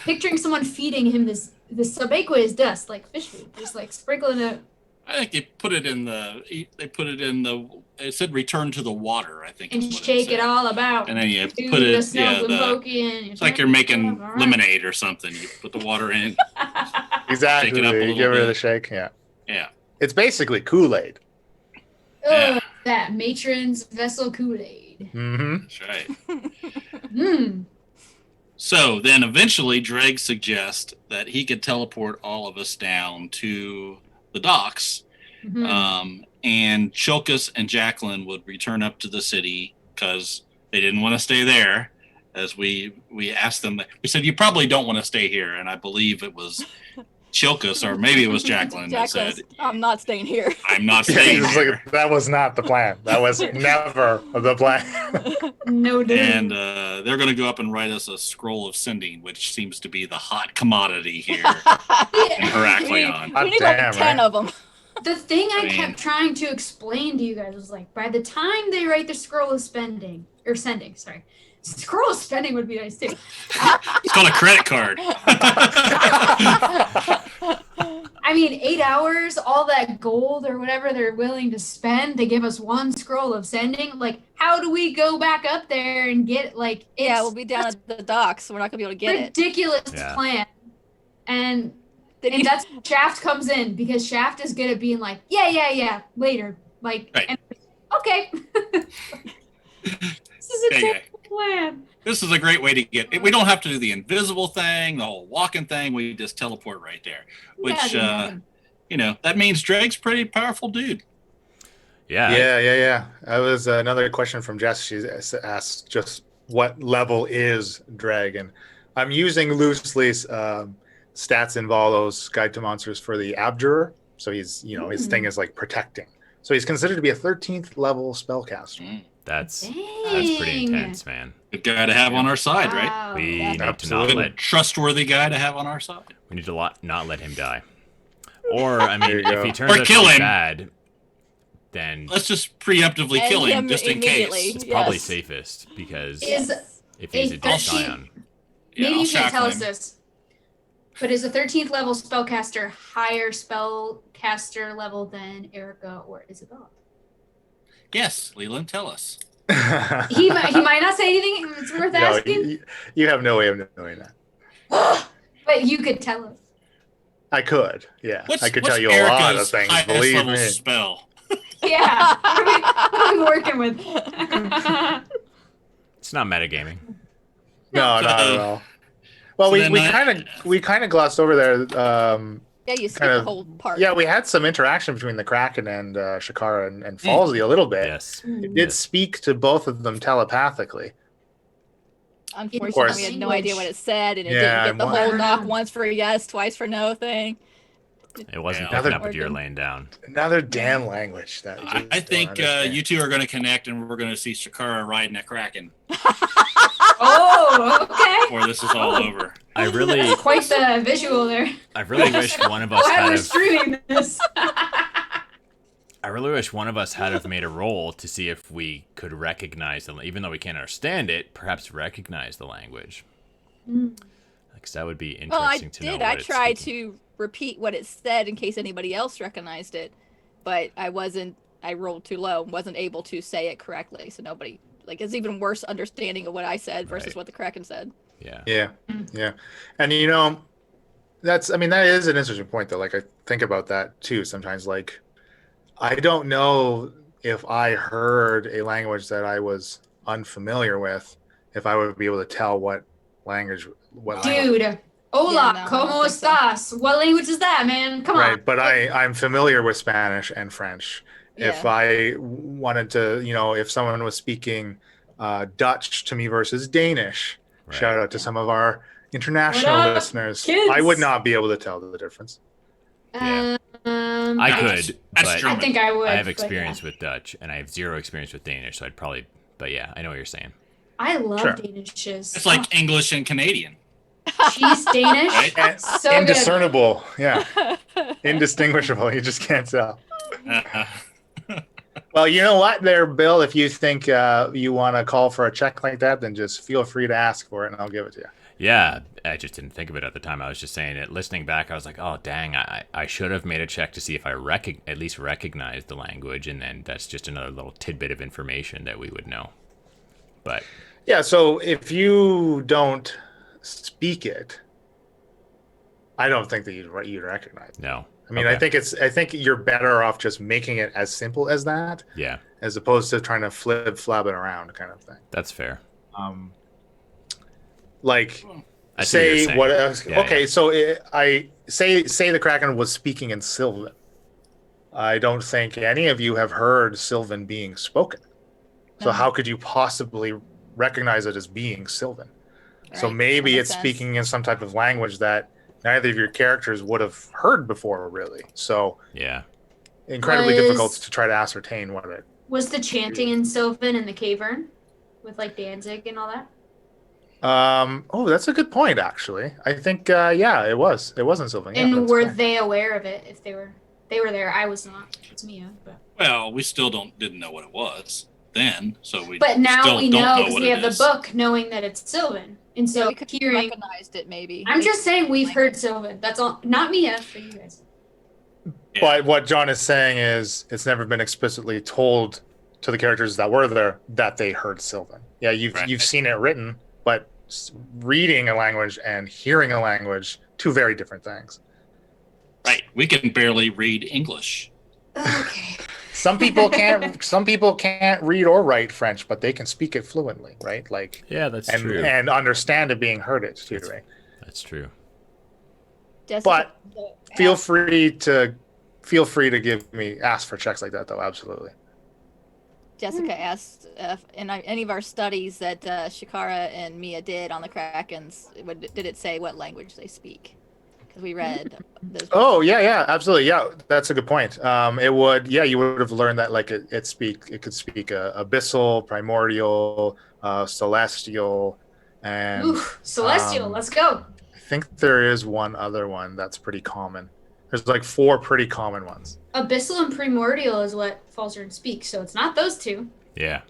picturing someone feeding him this subaqueous dust, like fish food, just like sprinkling it. I think they put it in the. It said return to the water. I think. And is what shake said. it all about. And then you Do put the it. snuff and poke in. It's like you're making lemonade or something. You put the water in. Exactly. Shake it up a You little give it bit. a shake. Yeah. Yeah. It's basically Kool-Aid. Ugh, that matron's vessel Kool-Aid. Mm-hmm. That's right. Hmm. So then eventually Dreg suggests that he could teleport all of us down to the docks. Mhm. And Chilkus and Jacqueline would return up to the city because they didn't want to stay there. As we asked them, we said, you probably don't want to stay here. And I believe it was Chilkus, or maybe it was Jacqueline that Jacqueline, said, I'm not staying here. I'm not Yeah, staying it's here. like, that was not the plan. That was never the plan. No doubt. And they're going to go up and write us a scroll of sending, which seems to be the hot commodity here in Heracleon. We need like Damn, 10 right? of them. The thing I Man. kept trying to explain to you guys was like, by the time they write the scroll of sending, sorry. Scroll of spending would be nice too. It's called a credit card. I mean, 8 hours, all that gold or whatever they're willing to spend, they give us one scroll of sending. Like, how do we go back up there and get like? It's Yeah, we'll be down at the docks. So we're not gonna be able to get it. ridiculous Yeah. plan, and Then and you- that's when Shaft comes in because Shaft is good at being like, yeah, later, like, Right. and, okay. This is a Yeah, yeah. terrible plan. This is a great way to get. We don't have to do the invisible thing, the whole walking thing. We just teleport right there, which that means Drake's pretty powerful dude. Yeah. Yeah. That was another question from Jess. She asked just what level is Dragon. I'm using loosely stats in Volo's Guide to Monsters for the Abjurer. So he's, his thing is like protecting. So he's considered to be a 13th level spellcaster. That's Dang. pretty intense, man. Good guy to have on our side, right? Wow. We Yeah. need to not Absolutely. Good, trustworthy guy to have on our side. not let him die. Or I There mean, you if go. he turns Or out kill to be him. bad, then Let's just preemptively kill End him just in immediately. case. it's probably Yes. safest because Is if he's a a deep 13 scion, Yeah, maybe I'll you can't shock tell us him. this, but is a 13th level spellcaster higher spellcaster level than Erica or Isabella? Yes, Leland, tell us. He might not say anything. It's worth No, asking. you have no way of knowing that. But you could tell us. I could, yeah. What's, I could what's tell you a lot of Erica's things, highest believe level me. spell? Yeah. What are we working with? it's not metagaming. No, So- not at all. Well, so then we kind of glossed over there. Yeah, you skipped Kind the of- whole part. Yeah, we had some interaction between the Kraken and Shakara and Falsey a little bit. Yes. It did speak to both of them telepathically. Unfortunately, course. we had no idea what it said, and it Yeah, didn't get the and whole what- knock once for yes, twice for no thing. It wasn't Yeah. picking up what Another- you're laying down. Another damn language that I don't think understand. you two are going to connect and we're going to see Shakara riding a Kraken Oh, okay. before this is all over. I really, That's quite the visual there. I really wish one of us Glad had we're have, streaming this. I really wish one of us had have made a roll to see if we could recognize the, even though we can't understand it, perhaps recognize the language. Because that would be Well, I interesting to know. did. What I it's tried speaking. to repeat what it said in case anybody else recognized it, but I wasn't. I rolled too low and wasn't able to say it correctly, so nobody. Like, it's even worse understanding of what I said versus Right. what the Kraken said. Yeah. Yeah. And that is an interesting point though. Like I think about that too sometimes. Like I don't know if I heard a language that I was unfamiliar with, if I would be able to tell what language. Dude, hola, Yeah, no, I ¿cómo don't think so. estás? What language is that, man? Come on. Right, but I'm familiar with Spanish and French. If Yeah. I wanted to, if someone was speaking Dutch to me versus Danish, Right. shout out to some of our international What up, listeners, kids? I would not be able to tell the difference. Yeah. I I could, That's but true. I think I would. I have but experience with Dutch, and I have zero experience with Danish, so I'd probably. But yeah, I know what you're saying. I love Sure. Danishes. It's like English and Canadian. She's Danish. Right? And So good. indiscernible, yeah, indistinguishable. You just can't tell. Well, you know what, there, Bill. If you think you want to call for a check like that, then just feel free to ask for it, and I'll give it to you. Yeah, I just didn't think of it at the time. I was just saying it. Listening back, I was like, oh, dang, I should have made a check to see if I at least recognized the language, and then that's just another little tidbit of information that we would know. But Yeah. So if you don't speak it, I don't think that you'd recognize it. no. I mean, Okay. I think you're better off just making it as simple as that, Yeah, as opposed to trying to flab it around, kind of thing. that's fair. Like, I see what you're say saying. what else? Yeah, Okay, so I say the Kraken was speaking in Sylvan. I don't think any of you have heard Sylvan being spoken. So No. how could you possibly recognize it as being Sylvan? So Right, maybe that it's makes sense. speaking in some type of language that neither of your characters would have heard before, really. So Yeah. incredibly Was- difficult to try to ascertain what it. Was the chanting in Sylvan in the cavern with like Danzig and all that? Oh, that's a good point, actually. I think, yeah, it was. It wasn't Sylvan. Yeah, And that's were correct. they aware of it? If they were there. I was not. It's Mia. But Well, we still didn't know what it was then, so we. now still we don't know because what we it have the is. book, knowing that it's Sylvan, and So so we could have hearing. recognized it maybe. I'm just saying we've heard Sylvan. That's all. Not Mia, but you guys. Yeah. But what John is saying is it's never been explicitly told to the characters that were there that they heard Sylvan. Yeah, you've Right. seen it written, but reading a language and hearing a language, two very different things. Right. We can barely read English. Okay. Some people can't. Some people can't read or write French, but they can speak it fluently, right? Like Yeah, that's and true. and understand it being heard it too, That's- right? That's true. Jessica, Feel free to give me ask for checks like that, though. Absolutely. Jessica asked if in any of our studies that Shakara and Mia did on the Krakens, did it say what language they speak? Because we read those. Oh yeah, absolutely. Yeah, that's a good point. It would, yeah, you would have learned that like it could speak abyssal, primordial, celestial, and Ooh, Celestial. um, Let's go. I think there is one other one that's pretty common. There's like 4 pretty common ones. Abyssal and Primordial is what Falzarin speaks, so it's not those two. Yeah.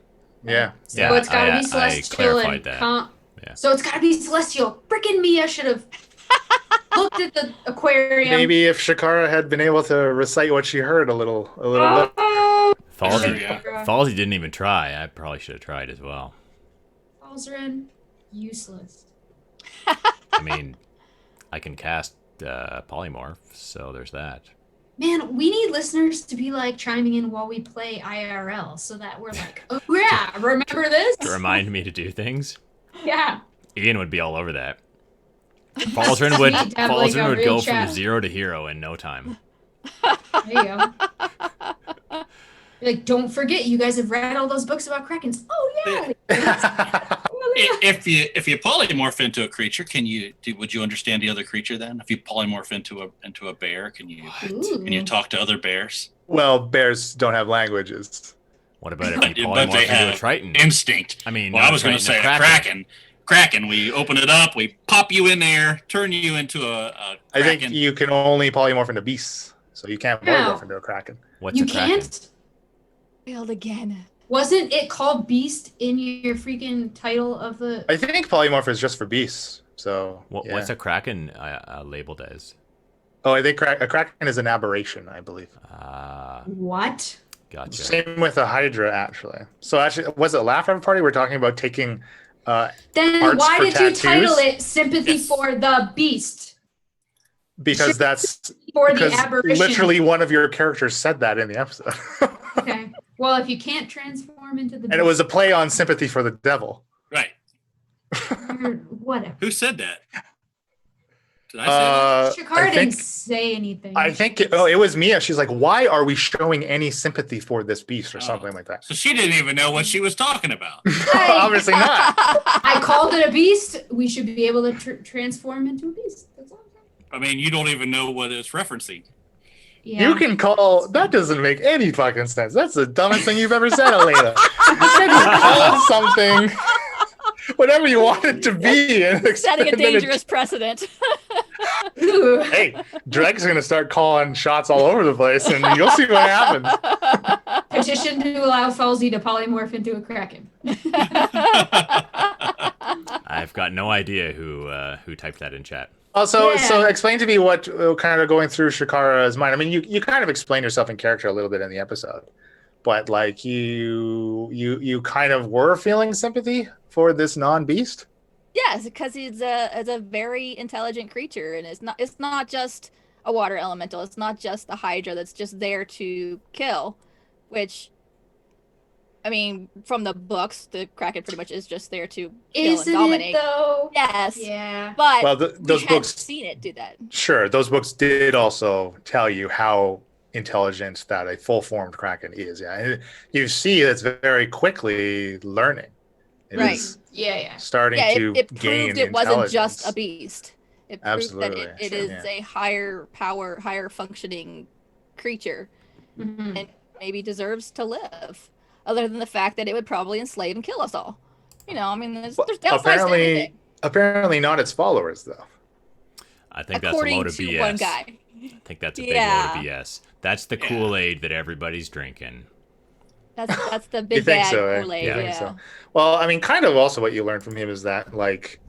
Yeah. So it's got to be Celestial and Yeah. So it's got to be Celestial. Frickin' me, I should have looked at the aquarium. Maybe if Shakara had been able to recite what she heard a little bit. Falsey didn't even try. I probably should have tried as well. Falzarin, useless. I mean, I can cast polymorph, so there's that. Man, we need listeners to be like chiming in while we play IRL so that we're like, oh yeah, remember this? To remind me to do things. Yeah. Ian would be all over that. Falzarin would go from 0 to hero in no time. There you go. Like, don't forget, you guys have read all those books about Krakens. Oh yeah. If you polymorph into a creature, would you understand the other creature then? If you polymorph into a bear, can you talk to other bears? Well, bears don't have languages. What about if you But they polymorph into a have Triton? instinct. I mean, well, I was going to say a Kraken. Kraken. We open it up, we pop you in there, turn you into a Kraken. I think you can only polymorph into beasts, so you can't polymorph into a Kraken. What's You a Kraken? can't? Failed again. Wasn't it called Beast in your freaking title of the? I think polymorph is just for beasts. So yeah. What's a Kraken labeled as? Oh, I think a Kraken is an aberration, I believe. What? Gotcha. Same with a Hydra, actually. So actually, was it Laugh Ever Party? We're talking about taking. Then Arts why for did tattoos? you title it "Sympathy Yes. for the Beast"? Because that's For the because aberration. literally one of your characters said that in the episode. Okay. Well, if you can't transform into the And it was a play on sympathy for the devil. Right. whatever. Who said that? Did I say that? Shakara didn't say anything. I think it was Mia. She's like, why are we showing any sympathy for this beast or something like that? So she didn't even know what she was talking about. Obviously not. I called it a beast. We should be able to transform into a beast. That's all I'm saying. I mean, you don't even know what it's referencing. Yeah. You can call that doesn't make any fucking sense. That's the dumbest thing you've ever said, Elena. You said you call something whatever you want it to be. And Setting a and then dangerous precedent. Ooh. Hey, Dreg's gonna start calling shots all over the place, and you'll see what happens. Petition to allow Falsey to polymorph into a Kraken. I've got no idea who typed that in chat. Also, Yeah. so explain to me what kind of going through Shakara's mind. I mean, you kind of explain yourself in character a little bit in the episode, but like you kind of were feeling sympathy for this non-beast. Yes, because he's a very intelligent creature, and it's not just a water elemental. It's not just a Hydra that's just there to kill, which, I mean, from the books, the Kraken pretty much is just there to kill Isn't and dominate. it though? Yes. Yeah. But Well, we those hadn't books, seen it do that. sure, those books did also tell you how intelligent that a full-formed Kraken is. Yeah, and you see that's very quickly learning. It Right. is Yeah. starting Yeah, to it gain proved it wasn't just a intelligence. beast. It proved Absolutely, that it sure, is yeah. a higher power, higher functioning creature, Mhm. and maybe deserves to live. Other than the fact that it would probably enslave and kill us all. You know, I mean, there's downsides to everything. Apparently not its followers, though. I think According that's a load of to BS. one guy. I think that's a big Yeah. load of BS. That's the Kool-Aid that everybody's drinking. That's the You big think bad so? Eh? Kool-Aid. You Yeah. think so? Well, I mean, kind of also what you learn from him is that, like,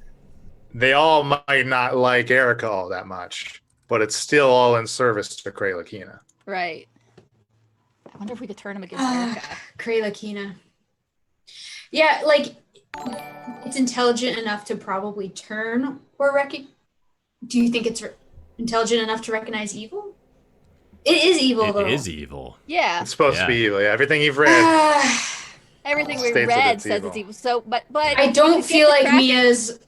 they all might not like Erica all that much, but it's still all in service to Kralakina. Right. I wonder if we could turn him against Erica. Kralakina. Yeah, like it's intelligent enough to probably turn or Do you think it's intelligent enough to recognize evil? It is evil, though. It is evil. Yeah. It's supposed to be evil. Yeah, everything you've read. Everything we States that read it's says evil. it's evil. So, but I you don't get feel the like Kraken- Mia's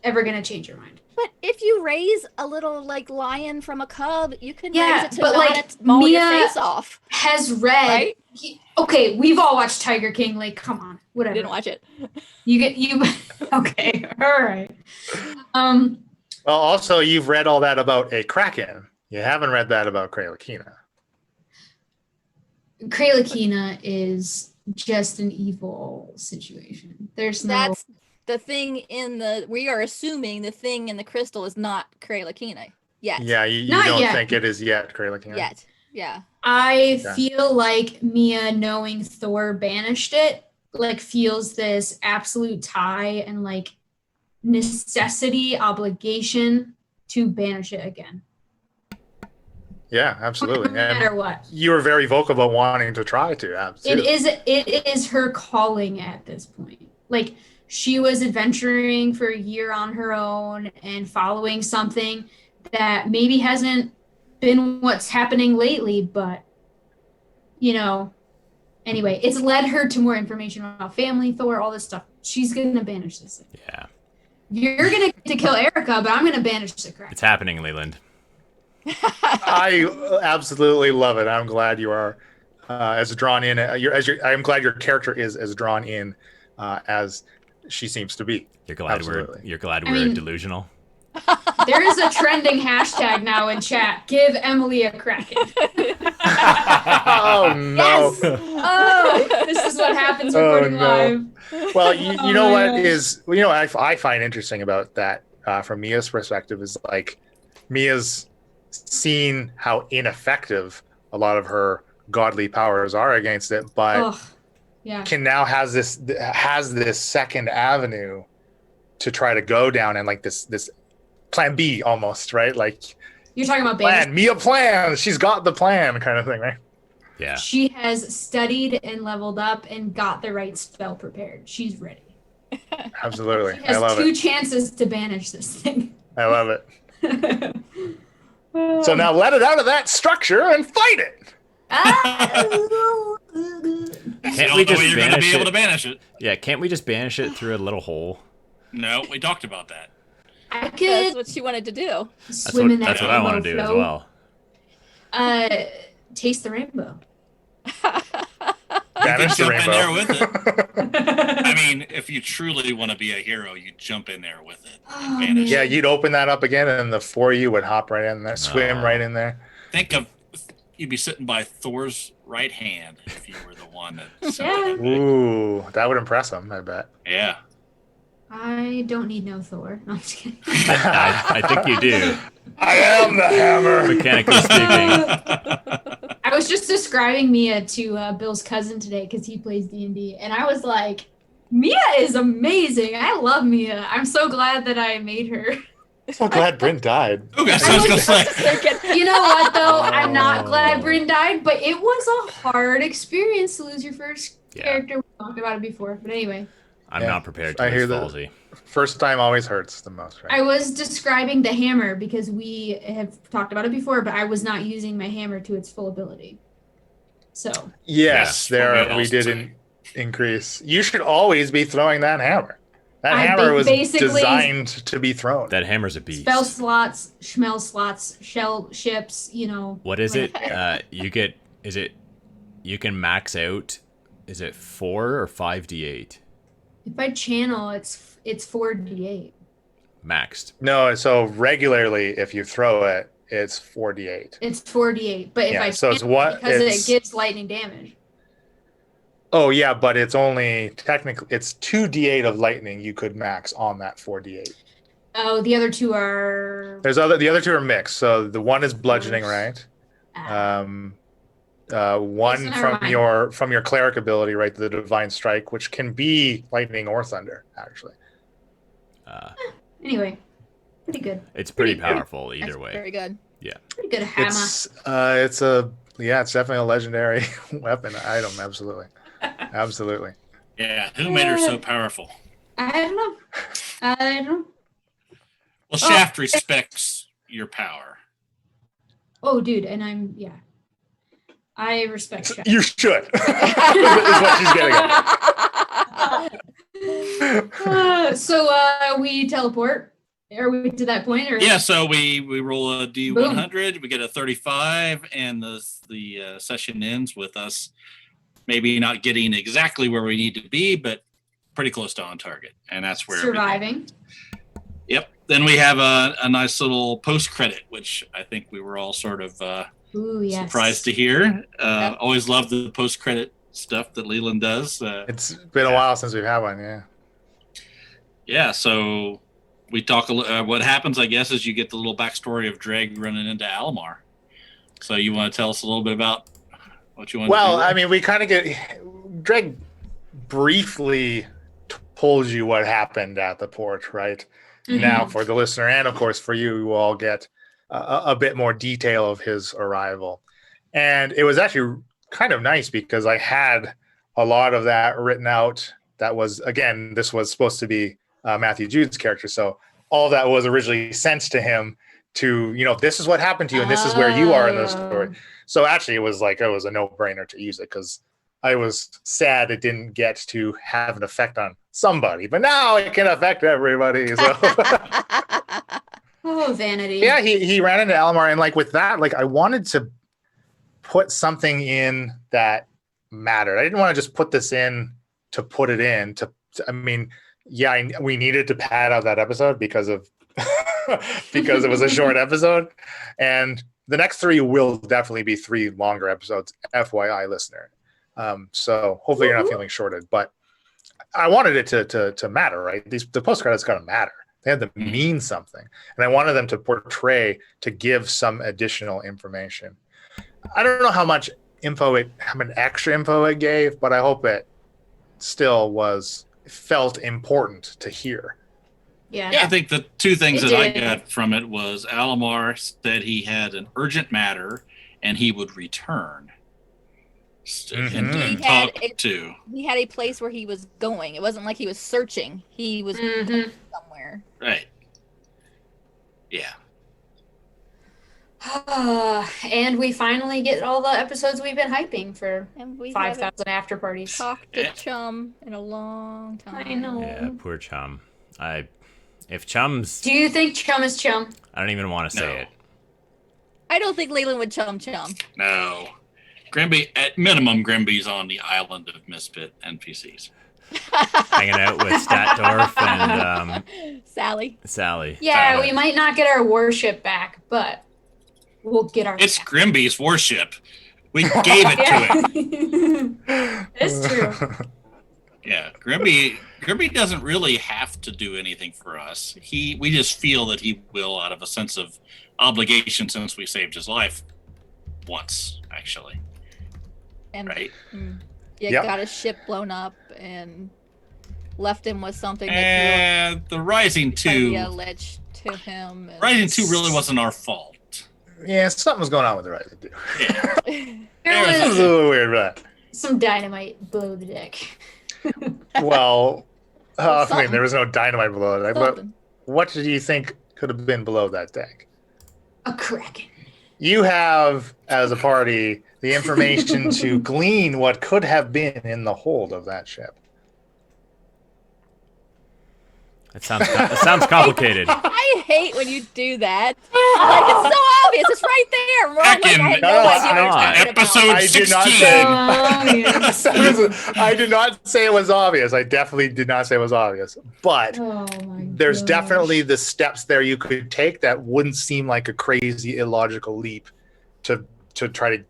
ever gonna change her mind. But if you raise a little like lion from a cub, you can Yeah, raise it to but, not like, maul your Mia- face off. Has read. Right? Okay, we've all watched Tiger King. Like, come on, I whatever. didn't watch it. You. Okay, all right. Well, also, you've read all that about a Kraken. You haven't read that about Kralakina. Kralakina is just an evil situation. There's no. That's the thing we are assuming the thing in the crystal is not Kralakina. Yet. Yeah, you Not don't yet. think it is yet, Gray looking at it. Yet. Yeah. I Okay. feel like Mia knowing Thor banished it, like feels this absolute tie and like necessity, obligation to banish it again. Yeah, No absolutely. matter And what. you were very vocal about wanting to try to. Absolutely. It is her calling at this point. Like she was adventuring for a year on her own and following something that maybe hasn't been what's happening lately, but you know, anyway, it's led her to more information about family, Thor, all this stuff. She's gonna banish this thing. Yeah. You're gonna get to kill Erica, but I'm gonna banish the crap. It's happening, Leland. I absolutely love it. I'm glad you are as drawn in. I'm glad your character is as drawn in as she seems to be. You're glad Absolutely. we're delusional. There is a trending hashtag now in chat. Give Emily a Kraken. Oh no! Yes! Oh, this is what happens recording no. live. Well, you Oh know my what gosh. is I find interesting about that from Mia's perspective is like Mia's seen how ineffective a lot of her godly powers are against it, but Ugh. Yeah. can now has this second avenue to try to go down and like this plan B almost, right? Like You're talking about banish. plan, Mia plan. She's got the plan kind of thing, right? Yeah. She has studied and leveled up and got the right spell prepared. She's ready. Absolutely. She I has love two it. chances to banish this thing. I love it. So now let it out of that structure and fight it. Can't don't we know just you're going to banish be able it? to banish it. Yeah, can't we just banish it through a little hole? No, we talked about that. I That's could what she wanted to do. swim in that That's what I want to do as rainbow well. flow. Taste the rainbow. Banish the jump in there rainbow. with it. I mean, if you truly want to be a hero, you jump in there with it. Oh, Banish man. Yeah, you'd open that up again, and the four of you would hop right in there, swim Oh. right in there. Think of you'd be sitting by Thor's right hand if you were the one that. Yeah. Ooh, that would impress him, I bet. Yeah. I don't need no Thor. No, I'm just kidding. I think you do, I am the hammer. mechanically speaking. I was just describing Mia to Bill's cousin today because he plays D&D, and I was like, Mia is amazing. I love Mia. I'm so glad that I made her. So glad Bryn died. Ooh, that's what I was gonna say. You know what, though? I'm not glad Bryn died, but it was a hard experience to lose your first Yeah. character. We talked about it before, but anyway. I'm Yeah, not prepared to I lose hear that. Falsey. First time always hurts the most, right? I was describing the hammer because we have talked about it before, but I was not using my hammer to its full ability. So, Yes, Yeah, there what we else did to an increase. You should always be throwing that hammer. That I hammer was basically- designed to be thrown. That hammer's a beast. spell slots, schmel slots, shell ships, What is like- it? You can max out. Is it 4 or 5d8 If I channel, it's 4d8. maxed? No, so regularly if you throw it, it's 4d8. It's 4d8, but if Yeah, I so it's channel what- because it's- it gives lightning damage. Oh yeah, but it's only technically it's 2d8 of lightning you could max on that 4d8. Oh, the other two are. The other two are mixed. So the one is bludgeoning, Force. right? One So never from your cleric ability, right? The divine strike, which can be lightning or thunder, actually. Anyway, pretty good. It's pretty Pretty good. powerful either That's way. very good. Pretty good hammer. It's definitely a legendary weapon item. Absolutely, absolutely. Yeah. Who made her so powerful? I don't know. Well, Shaft respects your power. Oh, dude, and I respect Shaft. You should. is what she's getting at. So we teleport. Are we to that point? Or Yeah. So we roll a D100. We get a 35, and the session ends with us maybe not getting exactly where we need to be, but pretty close to on target, and that's where everything- surviving. Yep. Then we have a nice little post credit, which I think we were all sort of Ooh, yes. surprised to hear. Always love the post credit stuff that Leland does. It's been a while since we've had one. Yeah. Yeah. So we talk what happens, I guess, is you get the little backstory of Dreg running into Alamar. So you want to tell us a little bit about what you want to do? Well, I mean, we kind of Dreg briefly told you what happened at the port, right? Mhm. Now, for the listener and, of course, for you, you all get a bit more detail of his arrival. And it was actually kind of nice because I had a lot of that written out. That was, again, this was supposed to be Matthew Jude's character. So all that was originally sent to him to, this is what happened to you and this is where you are in the story. So actually it was a no-brainer to use it because I was sad it didn't get to have an effect on somebody, but now it can affect everybody. So Oh, vanity. yeah, he ran into Alamar, and with that, I wanted to put something in that mattered. I didn't want to just put this in to put it in. We needed to pad out that episode because of because it was a short episode, and the next 3 will definitely be 3 longer episodes. FYI, listener. So hopefully you're not feeling shorted, but I wanted it to matter, right? The postcard got to matter. They had to mean something, and I wanted them to portray, to give some additional information. I don't know how much extra info it gave, but I hope it still felt important to hear. Yeah. I think the 2 things It that I did. got from it was Alamar said he had an urgent matter and he would return and Mhm. talk to. He had a place where he was going. It wasn't like he was searching. He was Mhm. somewhere. Right. Yeah. And we finally get all the episodes we've been hyping for And we 5,000 after parties. haven't talked to Chum in a long time. I know. Yeah, poor Chum. If Chum's, Do you think Chum is Chum? I don't even want to say No. it. I don't think Leland would Chum. No. Grimby, at minimum, Grimby's on the island of misfit NPCs. Hanging out with Statdorf and Sally. Sally. Yeah, we might not get our warship back, but we'll get our. It's Grimby's warship. We gave it to him. It's true. Yeah, Grimby doesn't really have to do anything for us. We just feel that he will out of a sense of obligation since we saved his life once, actually. And Right? Yep. got his ship blown up and left him with something that And the Rising could be 2 alleged to him. and- Rising 2 really wasn't our fault. Yeah, something was going on with the Rising 2. Yeah. There It was was a little weird, but some dynamite below the deck. well, Something. there was no dynamite below it. But Something. what did you think could have been below that deck? A kraken. You have, as a party, the information to glean what could have been in the hold of that ship. It sounds complicated. I hate when you do that. Like, it's so obvious. It's right there. We're all Back like, in- I had No, no it's idea what you're not. talking about. Episode I did not 16. say- Oh, yeah. I did not say it was obvious. I definitely did not say it was obvious. But Oh my there's gosh. definitely the steps there you could take that wouldn't seem like a crazy illogical leap to try to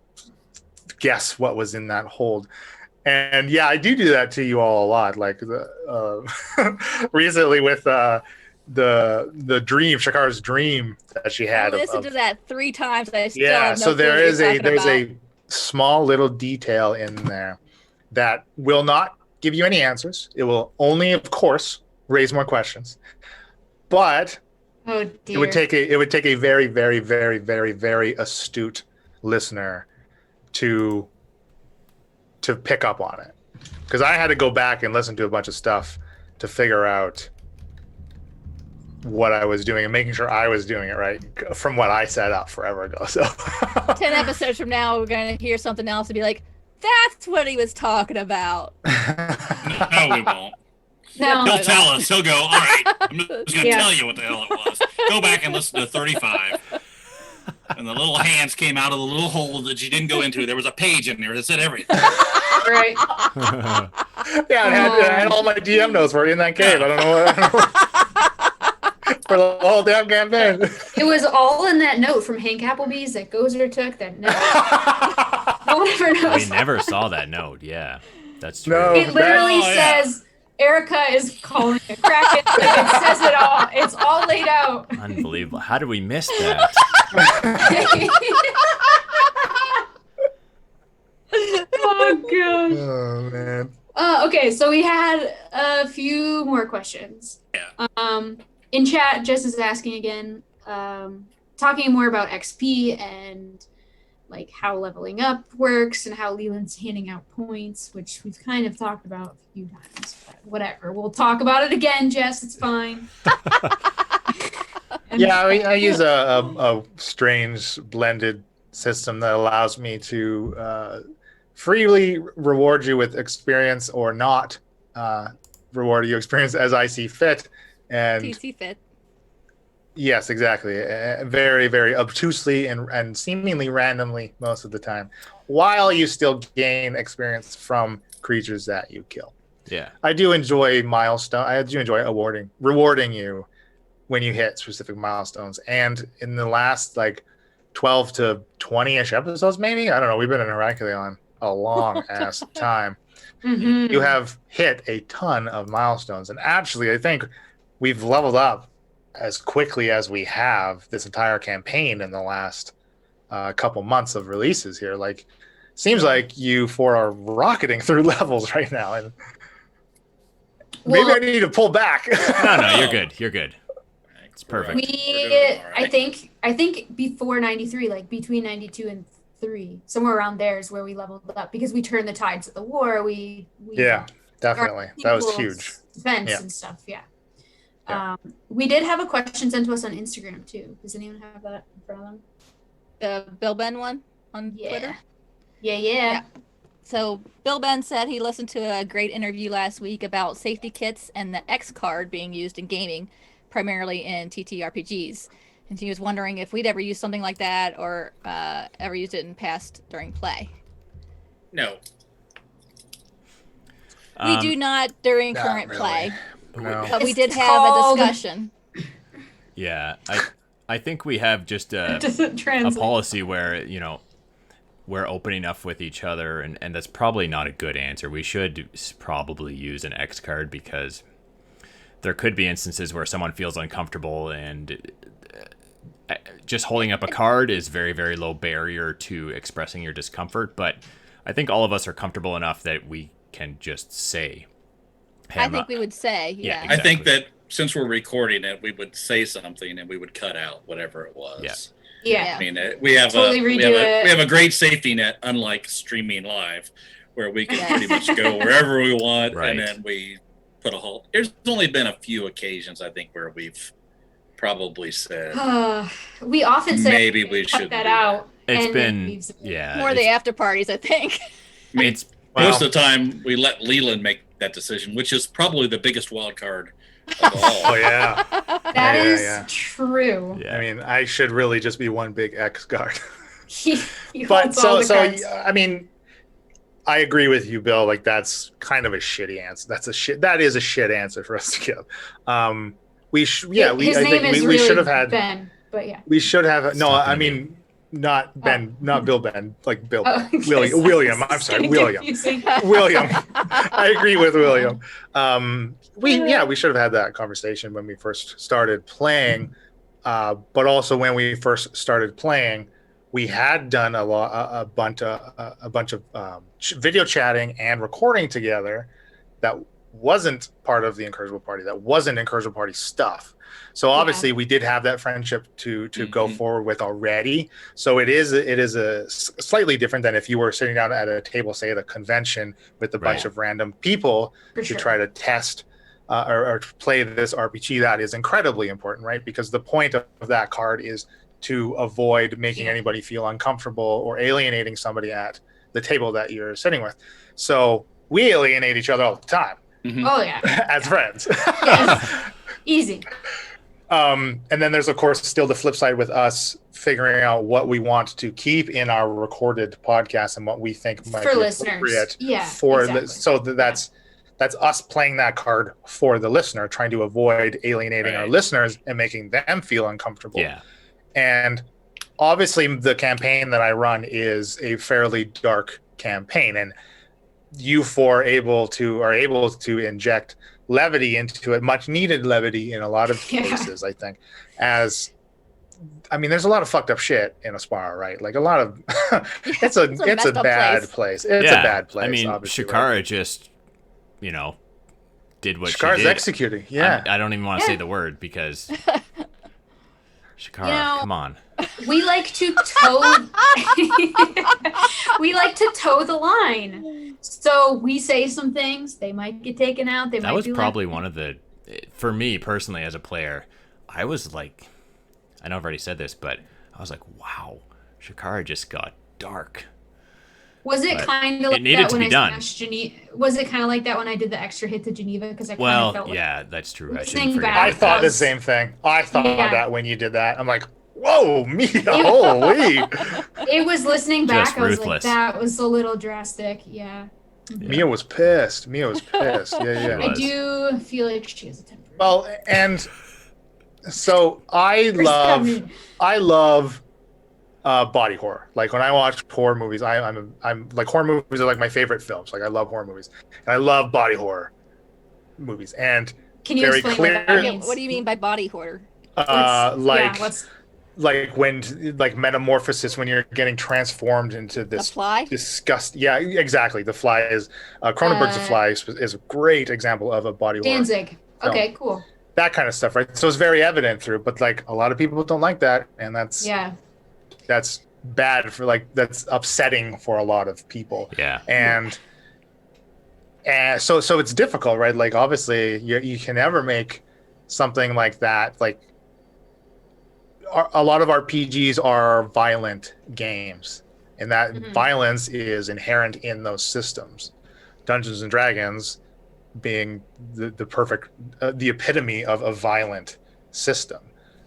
guess what was in that hold. And yeah, I do that to you all a lot. Like recently with the dream, Shakar's dream that she I had. listened to that 3 times. I still Yeah, have no so clue what you're talking there's about. a small little detail in there that will not give you any answers. It will only, of course, raise more questions. But Oh dear. it would take a very, very, very, very, very astute listener to pick up on it. Because I had to go back and listen to a bunch of stuff to figure out what I was doing and making sure I was doing it right from what I set up forever ago. So 10 episodes from now, we're going to hear something else and be like, that's what he was talking about. No, we won't. No. He'll tell us. He'll go, all right, I'm just going to Yeah. tell you what the hell it was. Go back and listen to 35. And the little hands came out of the little hole that you didn't go into. There was a page in there that said everything. Right. Yeah, it had all my DM notes were in that cave. I don't know what for the whole damn campaign. It was all in that note from Hank Applebee's that Gozer took. That note. No one ever knows. We never saw that note. Yeah, that's true. No. It literally Oh, yeah. says Erica is calling a Kraken. It says it all. It's all laid out. Unbelievable. How did we miss that? Oh gosh. Oh man. Okay, so we had a few more questions. Yeah. In chat, Jess is asking again, talking more about XP and like how leveling up works and how Leland's handing out points, which we've kind of talked about a few times, but whatever. We'll talk about it again, Jess. It's fine. Yeah, I use a strange blended system that allows me to freely reward you with experience or not reward you experience as I see fit. And TC fit. yes, exactly. Very, very obtusely and seemingly randomly most of the time, while you still gain experience from creatures that you kill. Yeah. I do enjoy I do enjoy rewarding you when you hit specific milestones. And in the last like 12 to 20-ish episodes, maybe, I don't know, we've been in Heracleon a long ass time. Mhm. You have hit a ton of milestones. And actually, I think we've leveled up as quickly as we have this entire campaign in the last couple months of releases here. Like, seems like you four are rocketing through levels right now. And maybe I need to pull back. No, you're good. You're good. It's perfect. We're doing all right. I think before 93, like between 92 and 3, somewhere around there is where we leveled up because we turned the tides of the war. We Yeah, definitely. That was people's huge. Defense Yeah. and stuff. Yeah. Yeah. We did have a question sent to us on Instagram too. Does anyone have that in front of them? The Bill Ben one on Twitter. Yeah. So Bill Ben said he listened to a great interview last week about safety kits and the X card being used in gaming, primarily in TTRPGs. And he was wondering if we'd ever used something like that or ever used it in past during play. No. We do not during Not current really. play, No. but we It's did have called- a discussion. Yeah. I think we have just a Doesn't translate. policy where, we're open enough with each other, and that's probably not a good answer. We should probably use an X card because there could be instances where someone feels uncomfortable, and just holding up a card is very, very low barrier to expressing your discomfort. But I think all of us are comfortable enough that we can just say, hey, I think we would say, yeah. exactly. I think that since we're recording it, we would say something and we would cut out whatever it was. Yeah. Yeah. I mean, we have Totally we redo have it. we have a great safety net, unlike streaming live, where we can Yeah. pretty much go wherever we want, Right. and then we put a halt. There's only been a few occasions, I think, where we've probably said We often say maybe we cut shouldn't that do out. It's and been, it leaves it. yeah. More the after parties, I think. I mean, It's most of the time we let Leland make that decision, which is probably the biggest wild card of all. Oh, yeah. That is yeah. true. yeah. I mean, I should really just be one big X guard. He But holds all so the cards. I mean, I agree with you, Bill. Like, that's kind of a shitty answer. That is a shit answer for us to give. His name is we really should have had Ben, but yeah. we should have no. Stop I it. mean, not Ben, not Bill Ben, like Bill. Oh, okay, William. so I'm it's sorry, getting William. confusing. William. I agree with William. We should have had that conversation when we first started playing, but also when we first started playing, we had done a bunch of video chatting and recording together that wasn't part of the Incorrigible Party. That wasn't Incorrigible Party stuff. So obviously we did have that friendship to go forward with already. So it is a slightly different than if you were sitting down at a table, say at a convention with a bunch of random people For to sure. try to test or play this RPG. That is incredibly important, right? Because the point of that card is to avoid making anybody feel uncomfortable or alienating somebody at the table that you're sitting with. So we alienate each other all the time Oh yeah. as friends. Yes. Easy. And then there's, of course, still the flip side with us figuring out what we want to keep in our recorded podcast and what we think might For be listeners. appropriate Yeah, for exactly. so that's us playing that card for the listener, trying to avoid alienating our Right. listeners and making them feel uncomfortable. Yeah. And obviously the campaign that I run is a fairly dark campaign, and you four are able to inject levity into it, much needed levity in a lot of cases. I think, there's a lot of fucked up shit in Aspara, right? Like a lot of, it's a bad place. It's a bad place. I mean, Shikara just, did what Shikara's she did. Executing. Yeah. I don't even want to say the word because Shikara, come on. We like to toe. We like to toe the line. So we say some things. They might get taken out. That was probably one of the, for me personally as a player, I was like, I know I've already said this, but I was like, wow, Shikara just got dark. Was it kind of like that when I smashed Geneva? Was it kind of like that when I did the extra hit to Geneva? Because I kind of felt like that's true. I thought the same thing. I thought that when you did that. I'm like, whoa, holy. It was listening back. I was like, that was a little drastic. Yeah. Mia was pissed. Yeah. I do feel like she has a temper. Well, and so I love body horror. Like when I watch horror movies, I'm like, horror movies are like my favorite films. Like I love horror movies, and I love body horror movies. And can you explain what that means? What do you mean by body horror? Like metamorphosis, when you're getting transformed into this disgust. Yeah, exactly. The Fly is Cronenberg's The Fly is a great example of a body horror. Danzig. Okay, cool. That kind of stuff, right? So it's very evident through, but like a lot of people don't like that, and that's bad for that's upsetting for a lot of people. Yeah. And so it's difficult, right? Like obviously you can never make something like that. Like a lot of RPGs are violent games, and that violence is inherent in those systems. Dungeons and Dragons being the perfect, the epitome of a violent system,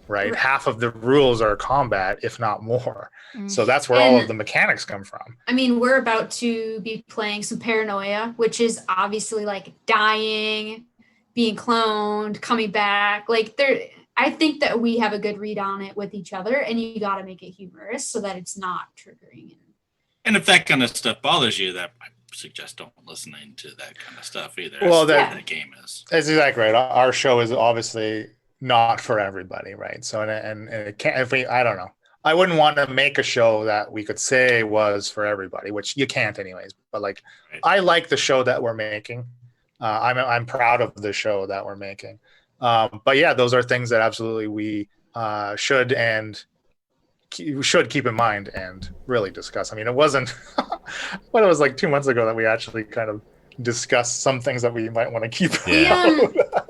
right? Half of the rules are combat, if not more. So that's where all of the mechanics come from. I mean, we're about to be playing some Paranoia, which is obviously like dying, being cloned, coming back. Like I think that we have a good read on it with each other, and you got to make it humorous so that it's not triggering. And if that kind of stuff bothers you, that I suggest don't listening to that kind of stuff either. Well, that game is. That's exactly right. Our show is obviously not for everybody, right? So and it can't. I don't know. I wouldn't want to make a show that we could say was for everybody, which you can't anyways. But like, I like the show that we're making. I'm proud of the show that we're making. But yeah, those are things that absolutely we should keep in mind and really discuss. I mean, it wasn't, but it was like 2 months ago that we actually kind of discussed some things that we might want to keep.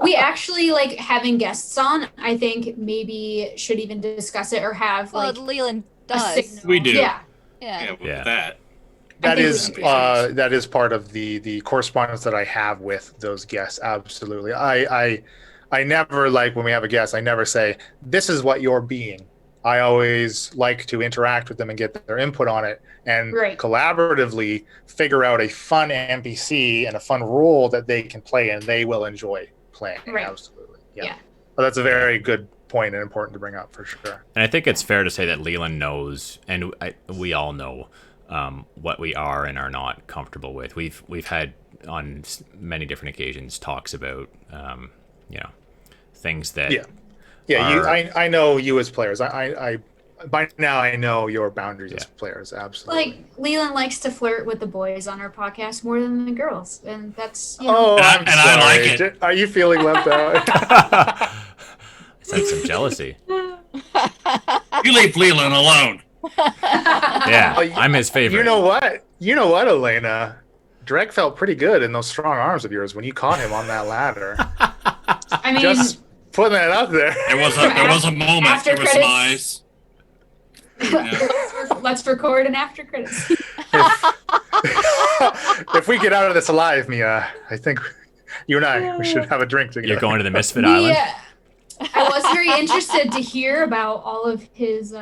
We actually like having guests on. I think maybe should even discuss it or have Leland does. We do. Yeah. That is part of the correspondence that I have with those guests. Absolutely. I never, like when we have a guest, I never say, this is what you're being. I always like to interact with them and get their input on it and collaboratively figure out a fun NPC and a fun role that they can play and they will enjoy playing. Right. Absolutely. Yeah. Well, that's a very good point and important to bring up for sure. And I think it's fair to say that Leland knows, and we all know what we are and are not comfortable with. We've had on many different occasions talks about things that I know you as players. I by now I know your boundaries as players. Absolutely. Like Leland likes to flirt with the boys on our podcast more than the girls, and that's I'm sorry. I like it. Are you feeling left out? I sense some jealousy. You leave Leland alone. I'm his favorite. You know what, Elena? Drek felt pretty good in those strong arms of yours when you caught him on that ladder. I mean, just putting that out there. There was a moment. There was some eyes. Let's record an after credits. If we get out of this alive, Mia, I think you and we should have a drink together. You're going to the Misfit Island? I was very interested to hear about all of his,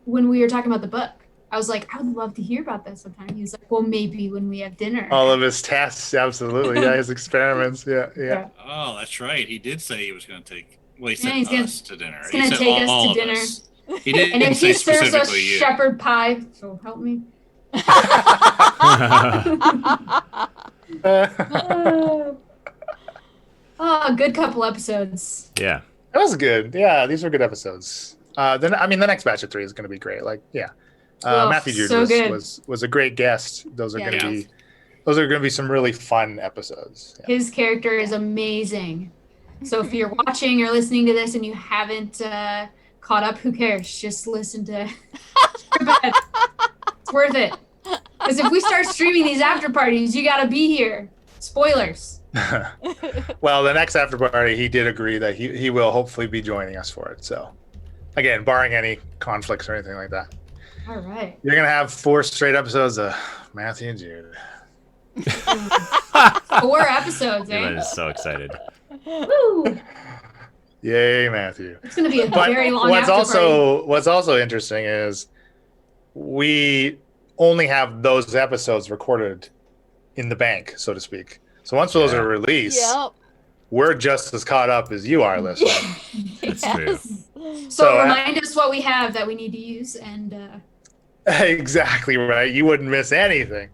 when we were talking about the book. I was like, I would love to hear about that sometime. He was like, well, maybe when we have dinner. All of his tests, absolutely. Yeah, his experiments. Yeah. Oh, that's right. He did say he was going to take, he said us to dinner. He's going to take us to dinner. He didn't and if say he serves us specifically you. shepherd pie, so help me. Oh, good couple episodes. Yeah. That was good. Yeah, these were good episodes. Then I mean, the next batch of 3 is going to be great. Like, yeah, Oh, Matthew Jude so good. was a great guest. Those are Yeah. going to be some really fun episodes. Yeah. His character is amazing. So if you're watching or listening to this and you haven't caught up, who cares? Just listen to. It's worth it. Because if we start streaming these after parties, you got to be here. Spoilers. Well, the next after party, he did agree that he will hopefully be joining us for it. So, again, barring any conflicts or anything like that, All right. you're gonna have 4 straight episodes of Matthew and Jude. 4 episodes, Dylan eh? is so excited. Woo! Yay, Matthew! It's going to be a But very long what's after party. also interesting is we only have those episodes recorded in the bank, so to speak. So once those Yeah. are released, Yep. we're just as caught up as you are, listener. That's true. So So, remind us what we have that we need to use and Exactly right. You wouldn't miss anything.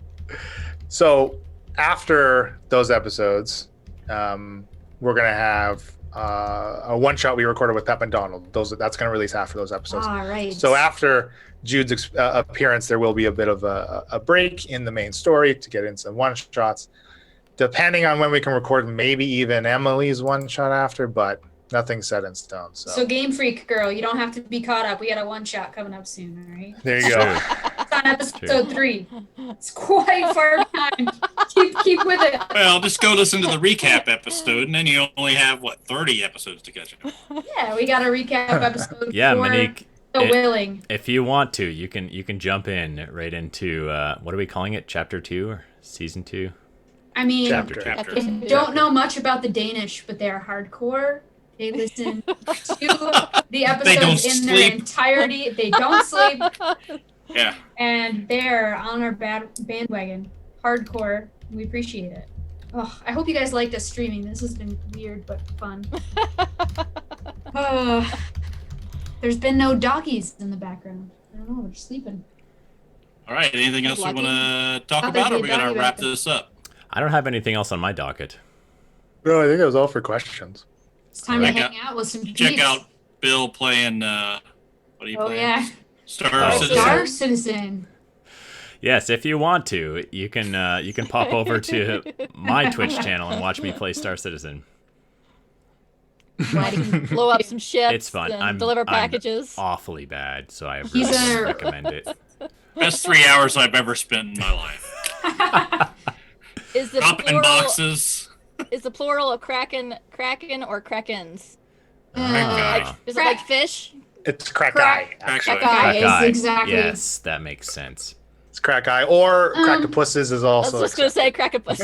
So after those episodes, we're gonna have a one shot we recorded with Pep and Donald. That's gonna release after those episodes. all right. So after Jude's appearance, there will be a bit of a break in the main story to get in some one shots. Depending on when we can record, maybe even Emily's one shot after, but nothing's set in stone. So Game Freak girl, you don't have to be caught up. We got a one shot coming up soon, all right? there you go. True. It's on episode 3. It's quite far behind. Keep with it. Well, just go listen to the recap episode, and then you only have 30 episodes to catch up. Yeah, we got a recap episode. Yeah, for Monique. the willing. If you want to, you can jump in right into what are we calling it? Chapter 2 or season 2? I mean, Chapter. Chapter. if you don't know much about the Danish, but they are hardcore. They listen to the episodes in their sleep. entirety. They don't sleep, Yeah. and they're on our bandwagon. Hardcore. We appreciate it. Oh, I hope you guys liked us streaming. This has been weird but fun. There's been no doggies in the background. I don't know. They're sleeping. All right. Anything else we Lucky. want to talk Thought there'd about, or be are we a going doggy to back wrap there. this up? I don't have anything else on my docket. No, I think that was all for questions. It's time Check to out- hang out with some Check peeps. out Bill playing. What are you Oh playing? yeah, Star Oh. Citizen. Star Citizen. Yes, if you want to, you can pop over to my Twitch channel and watch me play Star Citizen. Glad he can blow up some ships. It's fun. And deliver packages. Awfully bad, so I He's really a- recommend it. Best 3 hours I've ever spent in my life. Is the Dropping plural? boxes. Is the plural of kraken or krakens? Ah. Is it like fish? It's crack Crack- eye. Crack That guy Crack eye. is exactly. Yes, that makes sense. It's crack eye, or Um, crackopusses is I was also. just gonna say krakenpuss.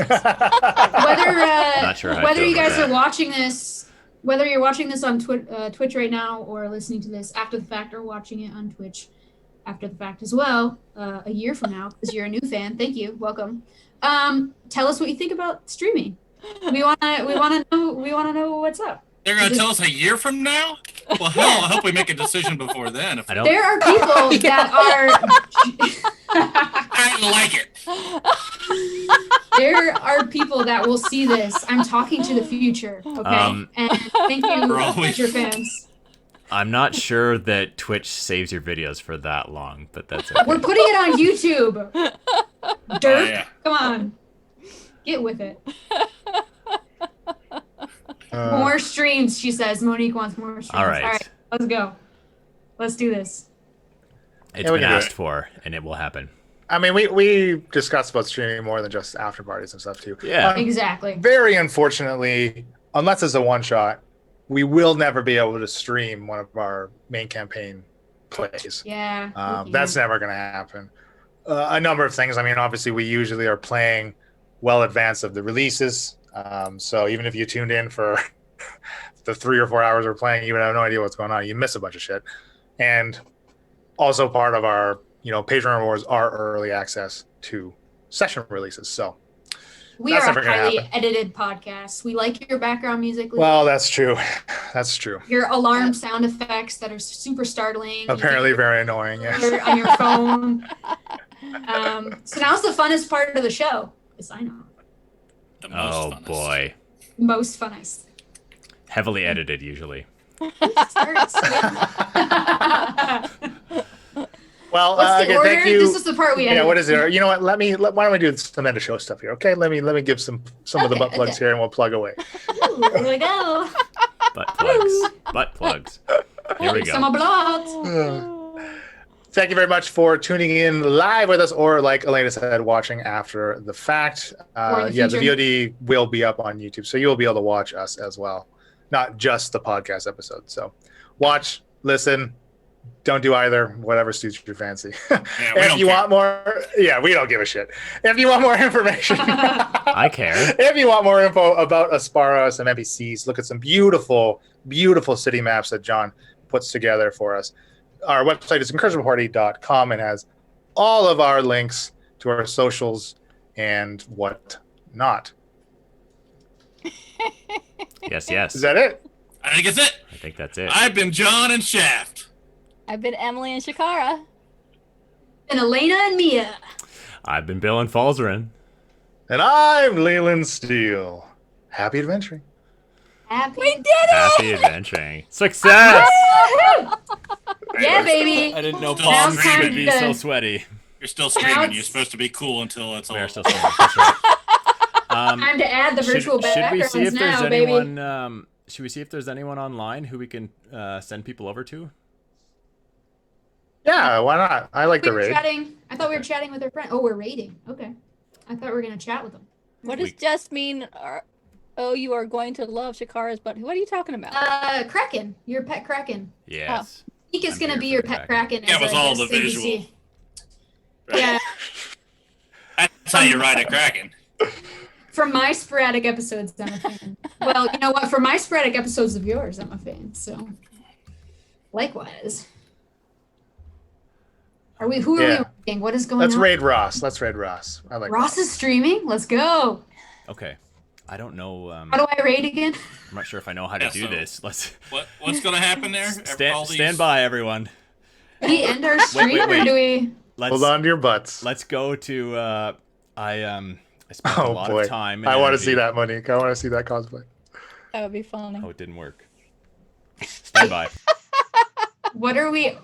Not sure how I Whether feel you guys about are watching this, whether you're watching this on Twitch right now or listening to this after the fact or watching it on Twitch after the fact as well, a year from now, because you're a new fan. Thank you, welcome. Tell us what you think about streaming. We wanna know what's up. They're going to tell us a year from now? Well, hell, I hope we make a decision before then. If I don't. There are people that I didn't like it. there are people that will see this. I'm talking to the future, okay? And thank you, We're always- future fans. I'm not sure that Twitch saves your videos for that long, but that's okay. We're putting it on YouTube. Dirk, Oh, yeah. come on, get with it. Uh, More streams, she says. Monique wants more streams. All right. Let's go. Let's do this. It's Yeah, we been can do asked it. for, and it will happen. I mean, we discussed about streaming more than just after parties and stuff too. Yeah. Exactly. Very unfortunately, unless it's a one shot, we will never be able to stream one of our main campaign plays. Yeah. That's never going to happen. A number of things. I mean, obviously, we usually are playing well advanced of the releases. So even if you tuned in for the 3 or 4 hours we're playing, you would have no idea what's going on. You miss a bunch of shit. And also part of our, Patreon rewards are early access to session releases. So, we that's are never a gonna highly happen. edited podcast. We like your background music. well, that's true. That's true. Your alarm sound effects that are super startling. Apparently very annoying. Yeah. On your phone. So now's the funnest part of the show. Yes, I know. The most Oh funnest. boy. Most funnest. Heavily edited usually. Starts. Well, What's the again, order? thank you. This is the part we Yeah, edit. what is there? You know what? Why don't we do some end of show stuff here? Okay, let me give some of the butt plugs here, and we'll plug away. Ooh, here we go. Butt plugs. Butt plugs. Here we Some go. applause. Thank you very much for tuning in live with us, or like Elena said, watching after the fact. Or in the Yeah, the future. VOD will be up on YouTube, so you'll be able to watch us as well, not just the podcast episode. So watch, listen. Don't do either. Whatever suits your fancy. Yeah, we If don't you care. want more, yeah, we don't give a shit. If you want more information, I care. if you want more info about Aspara, some NPCs, look at some beautiful, beautiful city maps that John puts together for us. Our website is incorrigibleparty.com and has all of our links to our socials and what not. Yes, yes. Is that it? I think it's it. I think that's it. I've been John and Shaft. I've been Emily and Shakara. And Elena and Mia. I've been Bill and Falzarin. And I'm Leland Steele. Happy adventuring. Happy. We did it! Happy adventuring. Success! Yeah, baby. I didn't know Still palms screaming. could be so sweaty. You're still Now screaming. it's- You're supposed to be cool until it's all. We're still streaming. That's right. Time to add the virtual should we backgrounds see if there's now, baby. anyone? Should we see if there's anyone online who we can send people over to? Yeah, why not? I like We the were raid. chatting. I thought we were chatting with our friend. Oh, we're raiding. Okay. I thought we were gonna chat with them. What does We- just mean? Oh, you are going to love Shakara's butt. What are you talking about? Kraken. Your pet Kraken. Yes. Nick is I'm gonna here be for your the pet Kraken. Kraken. Yeah, as with a all the guest visual. NPC. Yeah. That's how you ride a Kraken. From my sporadic episodes, I'm a fan. Well, you know what? For my sporadic episodes of yours, I'm a fan. So, likewise. Are we? Who are Yeah. we raiding? What is going Let's on? raid Ross. Let's raid Ross. I like Ross is streaming. Let's go. Okay. I don't know. How do I raid again? I'm not sure if I know how to Yeah, do so- this. Let's What's gonna happen there? All these- stand by, everyone. Do we end our stream wait. or do we? Let's Hold on to your butts. let's go to. I spent a Oh lot boy. of time. And I want to energy- see that, Monique. I want to see that cosplay. That would be funny. Oh, it didn't work. Stand by. What are we?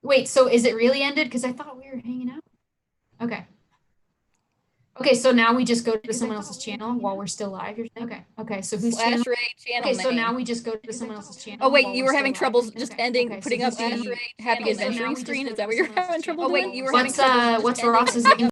Wait, so is it really ended? Because I thought we were hanging out. Okay. Okay, so now we just go to someone else's channel while we're still live. You're saying? Okay. Okay. So who's Slash channel? raid channel Okay, so name. now we just go to someone else's channel. Oh wait, while you we're were having still live. troubles just Okay, ending, okay, so putting up who's channel? the happy Okay, so now adventuring we just screen. go Is that to what you're someone else's having trouble channel. doing? Oh wait, you were having what's trouble just what's ending- Ross's name?